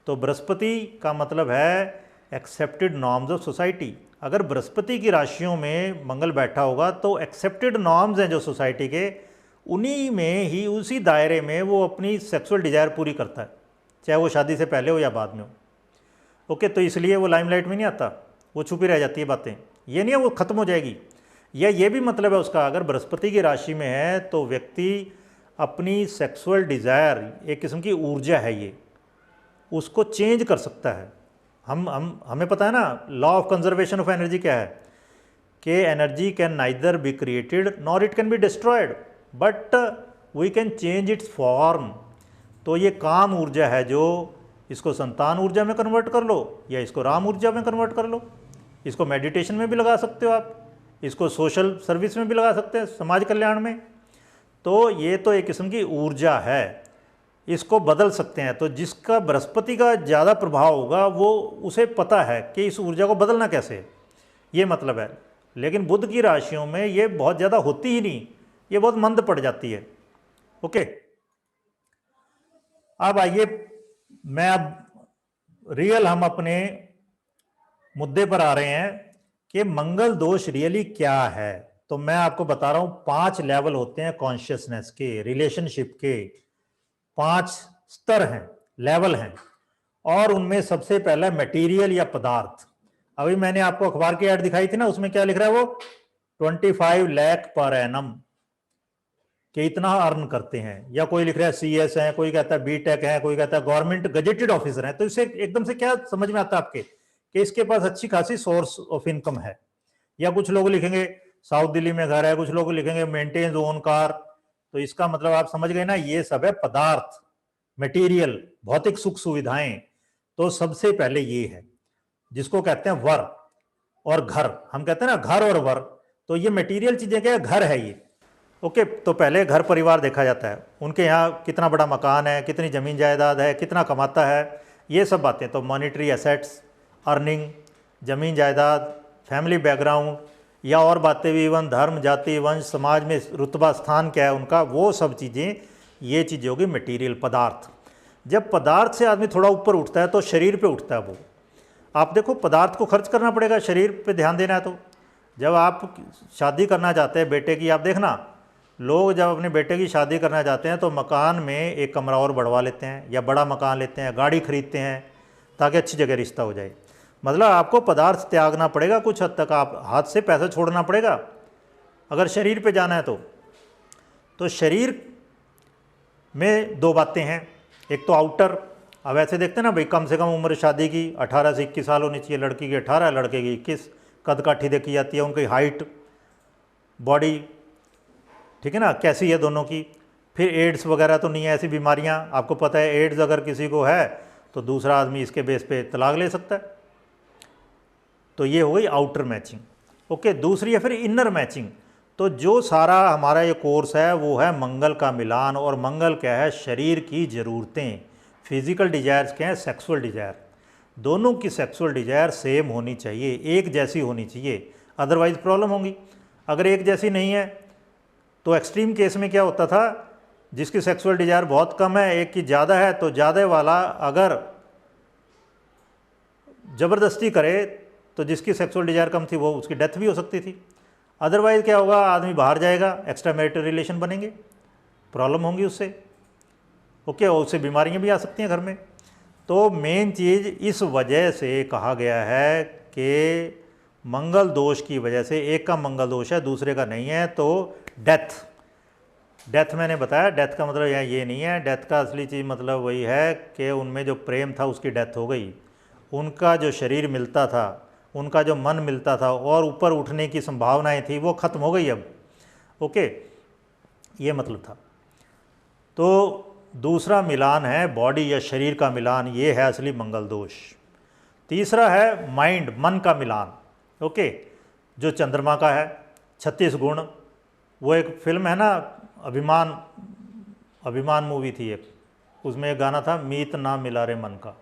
तो बृहस्पति का मतलब है एक्सेप्टेड नॉर्म्स ऑफ सोसाइटी। अगर बृहस्पति की राशियों में मंगल बैठा होगा तो एक्सेप्टेड नॉर्म्स हैं जो सोसाइटी के, उन्हीं में ही, उसी दायरे में वो अपनी सेक्सुअल डिज़ायर पूरी करता है, चाहे वो शादी से पहले हो या बाद में हो। ओके, तो इसलिए वो लाइमलाइट में नहीं आता, वो छुपी रह जाती है बातें। ये नहीं है वो ख़त्म हो जाएगी। या ये भी मतलब है उसका, अगर बृहस्पति की राशि में है तो व्यक्ति अपनी सेक्सुअल डिज़ायर, एक किस्म की ऊर्जा है ये, उसको चेंज कर सकता है। हमें पता है ना, law of conservation of energy क्या है, कि energy can neither be created nor it can be destroyed, but we can change its form. तो ये काम ऊर्जा है, जो इसको संतान ऊर्जा में कन्वर्ट कर लो, या इसको राम ऊर्जा में कन्वर्ट कर लो। इसको मेडिटेशन में भी लगा सकते हो आप, इसको सोशल सर्विस में भी लगा सकते हैं, समाज कल्याण में। तो ये तो एक किस्म की ऊर्जा है, इसको बदल सकते हैं। तो जिसका बृहस्पति का ज़्यादा प्रभाव होगा, वो उसे पता है कि इस ऊर्जा को बदलना कैसे है, ये मतलब है। लेकिन बुध की राशियों में ये बहुत ज़्यादा होती ही नहीं, ये बहुत मंद पड़ जाती है। ओके, अब आइए, मैं अब रियल हम अपने मुद्दे पर आ रहे हैं कि मंगल दोष रियली क्या है। तो मैं आपको बता रहा हूं, 5 लेवल होते हैं कॉन्शियसनेस के, रिलेशनशिप के 5 स्तर हैं, लेवल हैं। और उनमें सबसे पहला मटेरियल या पदार्थ। अभी मैंने आपको अखबार की ऐड दिखाई थी ना, उसमें क्या लिख रहा है वो? 25 लाख पर एनम। कि इतना अर्न करते हैं, या कोई लिख रहा है CS है, कोई कहता है BTech है, कोई कहता है गवर्नमेंट गजेटेड ऑफिसर है, तो इससे एकदम से क्या समझ में आता है आपके कि इसके पास अच्छी खासी सोर्स ऑफ इनकम है। या कुछ लोग लिखेंगे साउथ दिल्ली में घर है, कुछ लोग लिखेंगे मेंटेन्स ओन कार, तो इसका मतलब आप समझ गए ना, ये सब है पदार्थ, मटेरियल, भौतिक सुख सुविधाएं। तो सबसे पहले ये है जिसको कहते हैं वर और घर, हम कहते हैं ना घर और वर, तो ये मटेरियल चीजें क्या है, घर है ये। ओके, तो पहले घर परिवार देखा जाता है, उनके यहाँ कितना बड़ा मकान है, कितनी ज़मीन जायदाद है, कितना कमाता है, ये सब बातें। तो मॉनिटरी एसेट्स, अर्निंग, ज़मीन जायदाद, फैमिली बैकग्राउंड, या और बातें भी, इवन धर्म, जाति, वंश, समाज में रुतबा स्थान क्या है उनका, वो सब चीज़ें, ये चीज़ें होगी मटेरियल, पदार्थ। जब पदार्थ से आदमी थोड़ा ऊपर उठता है तो शरीर पे उठता है वो। आप देखो पदार्थ को खर्च करना पड़ेगा, शरीर पे ध्यान देना है। तो जब आप शादी करना चाहते हैं बेटे की, आप देखना लोग जब अपने बेटे की शादी करना चाहते हैं तो मकान में एक कमरा और बढ़वा लेते हैं, या बड़ा मकान लेते हैं, गाड़ी खरीदते हैं, ताकि अच्छी जगह रिश्ता हो जाए। मतलब आपको पदार्थ त्यागना पड़ेगा कुछ हद तक, आप हाथ से पैसा छोड़ना पड़ेगा अगर शरीर पे जाना है तो शरीर में दो बातें हैं, एक तो आउटर, अब ऐसे देखते हैं ना भाई, कम से कम उम्र शादी की 18 से 21 साल होनी चाहिए, लड़की की 18, लड़के की 21, कद काठी देखी जाती है, उनकी हाइट, बॉडी, ठीक है ना, कैसी है दोनों की। फिर एड्स वगैरह तो नहीं है, ऐसी बीमारियां, आपको पता है एड्स अगर किसी को है तो दूसरा आदमी इसके बेस पे तलाक ले सकता है। तो ये हो गई आउटर मैचिंग। ओके, दूसरी है फिर इनर मैचिंग। तो जो सारा हमारा ये कोर्स है वो है मंगल का मिलान, और मंगल क्या है, शरीर की ज़रूरतें, फिजिकल डिजायर्स क्या है, सेक्सुअल डिजायर, दोनों की सेक्सुअल डिजायर सेम होनी चाहिए, एक जैसी होनी चाहिए, अदरवाइज प्रॉब्लम होगी। अगर एक जैसी नहीं है तो एक्सट्रीम केस में क्या होता था, जिसकी सेक्सुअल डिजायर बहुत कम है, एक की ज़्यादा है, तो ज़्यादा वाला अगर ज़बरदस्ती करे तो जिसकी सेक्सुअल डिजायर कम थी वो उसकी डेथ भी हो सकती थी। अदरवाइज़ क्या होगा, आदमी बाहर जाएगा, एक्स्ट्रा मैरिटल रिलेशन बनेंगे, प्रॉब्लम होंगी उससे। ओके, और उससे बीमारियां भी आ सकती हैं घर में। तो मेन चीज़ इस वजह से कहा गया है कि मंगल दोष की वजह से, एक का मंगल दोष है दूसरे का नहीं है, तो डेथ मैंने बताया, डेथ का मतलब यहाँ ये नहीं है, डेथ का असली चीज़ मतलब वही है कि उनमें जो प्रेम था उसकी डेथ हो गई, उनका जो शरीर मिलता था, उनका जो मन मिलता था और ऊपर उठने की संभावनाएं थी वो ख़त्म हो गई अब। ओके, ये मतलब था। तो दूसरा मिलान है बॉडी या शरीर का मिलान, ये है असली मंगल दोष। तीसरा है माइंड, मन का मिलान। ओके, जो चंद्रमा का है, 36 गुण, वो एक फिल्म है ना, अभिमान मूवी थी एक, उसमें एक गाना था, मीत ना मिला रे मन का,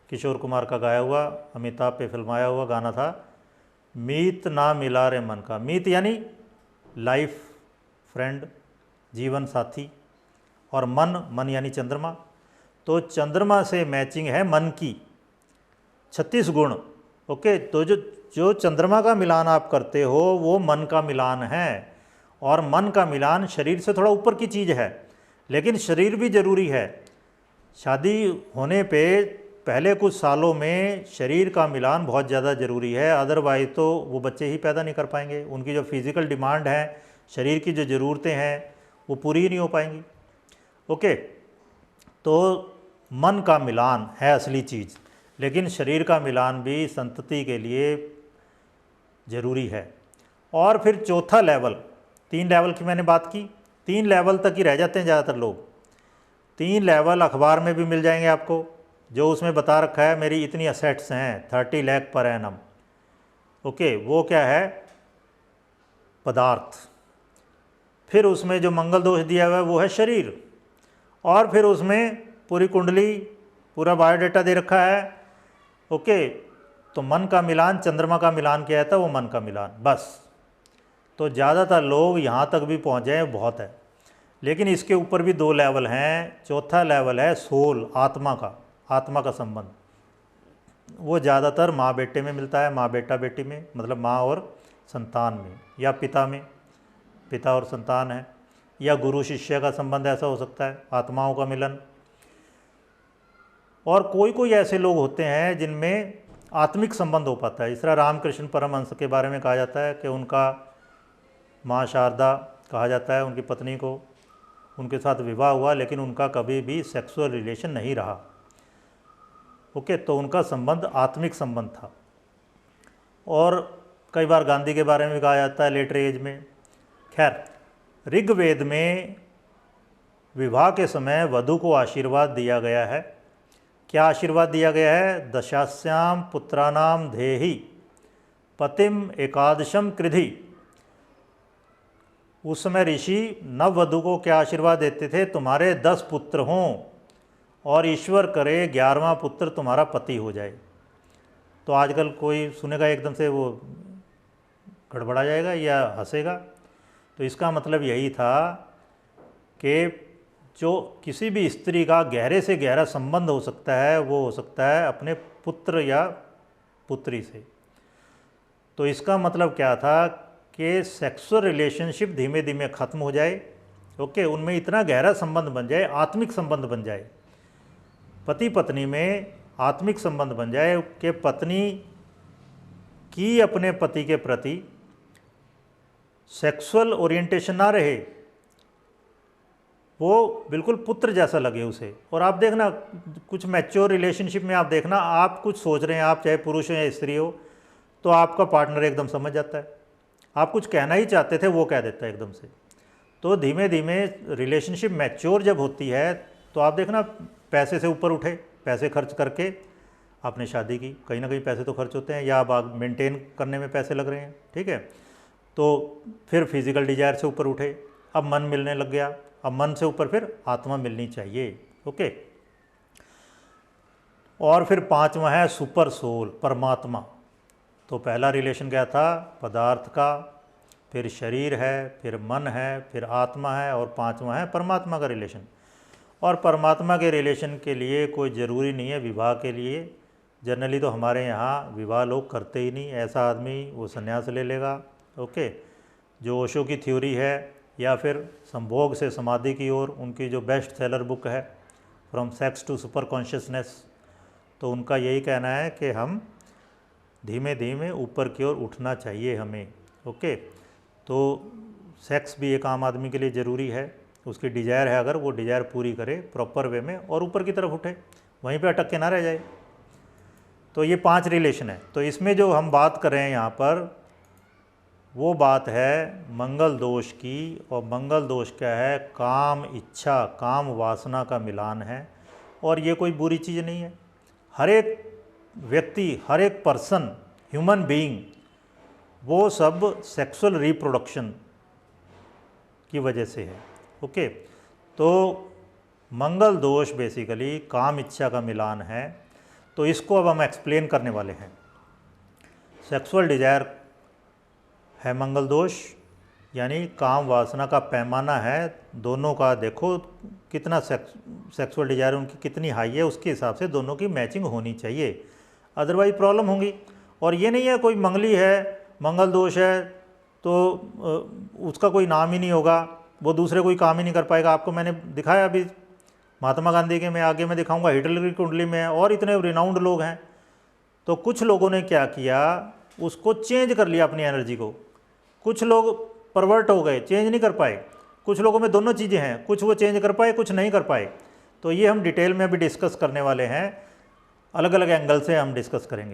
किशोर कुमार का गाया हुआ, अमिताभ पे फिल्माया हुआ गाना था, मीत ना मिला रे मन का। मीत यानी लाइफ, फ्रेंड, जीवन साथी, और मन यानी चंद्रमा। तो चंद्रमा से मैचिंग है मन की, 36 गुण। ओके, तो जो चंद्रमा का मिलान आप करते हो वो मन का मिलान है, और मन का मिलान शरीर से थोड़ा ऊपर की चीज़ है, लेकिन शरीर भी ज़रूरी है। शादी होने पे पहले कुछ सालों में शरीर का मिलान बहुत ज़्यादा ज़रूरी है, अदरवाइज़ तो वो बच्चे ही पैदा नहीं कर पाएंगे, उनकी जो फिज़िकल डिमांड है, शरीर की जो ज़रूरतें हैं वो पूरी ही नहीं हो पाएंगी। ओके, तो मन का मिलान है असली चीज़, लेकिन शरीर का मिलान भी संतति के लिए ज़रूरी है। और फिर चौथा लेवल, 3 लेवल की मैंने बात की, 3 लेवल तक ही रह जाते हैं ज़्यादातर लोग। 3 लेवल अखबार में भी मिल जाएंगे आपको, जो उसमें बता रखा है मेरी इतनी असेट्स हैं 30 लाख पर एनम। ओके, वो क्या है, पदार्थ। फिर उसमें जो मंगल दोष दिया हुआ है वो है शरीर, और फिर उसमें पूरी कुंडली, पूरा बायोडाटा दे रखा है। ओके, तो मन का मिलान, चंद्रमा का मिलान क्या था, वो मन का मिलान बस। तो ज़्यादातर लोग यहाँ तक भी पहुँच जाए बहुत है, लेकिन इसके ऊपर भी 2 लेवल हैं। चौथा लेवल है सोल, आत्मा का संबंध। वो ज़्यादातर माँ बेटे में मिलता है, माँ बेटा बेटी में, मतलब माँ और संतान में, या पिता में, पिता और संतान है, या गुरु शिष्य का संबंध ऐसा हो सकता है, आत्माओं का मिलन। और कोई ऐसे लोग होते हैं जिनमें आत्मिक संबंध हो पाता है। इस तरह रामकृष्ण परमहंस के बारे में कहा जाता है कि उनका माँ शारदा कहा जाता है उनकी पत्नी को, उनके साथ विवाह हुआ लेकिन उनका कभी भी सेक्सुअल रिलेशन नहीं रहा। ओके, तो उनका संबंध आत्मिक संबंध था। और कई बार गांधी के बारे में भी कहा जाता है लेटर एज में। खैर, ऋग्वेद में विवाह के समय वधू को आशीर्वाद दिया गया है। क्या आशीर्वाद दिया गया है? दशास्याम पुत्रानाम धेहि पतिम एकादशम कृधि। उस समय ऋषि नववधु को क्या आशीर्वाद देते थे? तुम्हारे 10 पुत्र हों और ईश्वर करे 11वां पुत्र तुम्हारा पति हो जाए। तो आजकल कोई सुनेगा एकदम से वो गड़बड़ा जाएगा या हंसेगा। तो इसका मतलब यही था कि जो किसी भी स्त्री का गहरे से गहरा संबंध हो सकता है वो हो सकता है अपने पुत्र या पुत्री से। तो इसका मतलब क्या था कि सेक्सुअल रिलेशनशिप धीमे धीमे ख़त्म हो जाए। ओके, उनमें इतना गहरा संबंध बन जाए, आत्मिक संबंध बन जाए, पति पत्नी में आत्मिक संबंध बन जाए कि पत्नी की अपने पति के प्रति सेक्सुअल ओरिएंटेशन ना रहे, वो बिल्कुल पुत्र जैसा लगे उसे। और आप देखना कुछ मैच्योर रिलेशनशिप में आप देखना, आप कुछ सोच रहे हैं, आप चाहे पुरुष हो या स्त्री हो, तो आपका पार्टनर एकदम समझ जाता है। आप कुछ कहना ही चाहते थे वो कह देता है एकदम से। तो धीमे धीमे रिलेशनशिप मैच्योर जब होती है तो आप देखना पैसे से ऊपर उठे, पैसे खर्च करके आपने शादी की, कहीं ना कहीं पैसे तो खर्च होते हैं या अब मेंटेन करने में पैसे लग रहे हैं, ठीक है। तो फिर फिजिकल डिजायर से ऊपर उठे, अब मन मिलने लग गया, अब मन से ऊपर फिर आत्मा मिलनी चाहिए। ओके, और फिर 5वां है सुपर सोल, परमात्मा। तो पहला रिलेशन क्या था? पदार्थ का, फिर शरीर है, फिर मन है, फिर आत्मा है, और 5वां है परमात्मा का रिलेशन। और परमात्मा के रिलेशन के लिए कोई ज़रूरी नहीं है विवाह के लिए। जनरली तो हमारे यहाँ विवाह लोग करते ही नहीं। ऐसा आदमी वो संन्यास ले लेगा। ओके, जो ओशो की थ्योरी है या फिर संभोग से समाधि की ओर, उनकी जो बेस्ट सेलर बुक है from sex to super consciousness, तो उनका यही कहना है कि हम धीमे धीमे ऊपर की ओर उठना चाहिए हमें। ओके, तो सेक्स भी एक आम आदमी के लिए ज़रूरी है। उसकी डिज़ायर है, अगर वो डिज़ायर पूरी करे प्रॉपर वे में और ऊपर की तरफ उठे, वहीं पे अटक के ना रह जाए। तो ये 5 रिलेशन है। तो इसमें जो हम बात कर रहे हैं यहाँ पर वो बात है मंगल दोष की। और मंगल दोष क्या है? काम इच्छा, काम वासना का मिलान है। और ये कोई बुरी चीज़ नहीं है। हर एक व्यक्ति, हर एक पर्सन, ह्यूमन बीइंग, वो सब सेक्सुअल रिप्रोडक्शन की वजह से है। ओके, तो मंगल दोष बेसिकली काम इच्छा का मिलान है। तो इसको अब हम एक्सप्लेन करने वाले हैं। सेक्सुअल डिजायर है मंगल दोष, यानी काम वासना का पैमाना है दोनों का। देखो कितना सेक्सुअल डिजायर उनकी कितनी हाई है, उसके हिसाब से दोनों की मैचिंग होनी चाहिए, अदरवाइज प्रॉब्लम होंगी। और ये नहीं है कोई मंगली है, मंगल दोष है तो उसका कोई नाम ही नहीं होगा, वो दूसरे कोई काम ही नहीं कर पाएगा। आपको मैंने दिखाया अभी महात्मा गांधी के, मैं आगे मैं दिखाऊंगा, हिटलर की कुंडली में और इतने रिनाउंड लोग हैं। तो कुछ लोगों ने क्या किया, उसको चेंज कर लिया अपनी एनर्जी को। कुछ लोग परवर्ट हो गए, चेंज नहीं कर पाए। कुछ लोगों में दोनों चीज़ें हैं, कुछ वो चेंज कर पाए, कुछ नहीं कर पाए। तो ये हम डिटेल में अभी डिस्कस करने वाले हैं, अलग अलग एंगल से हम डिस्कस करेंगे।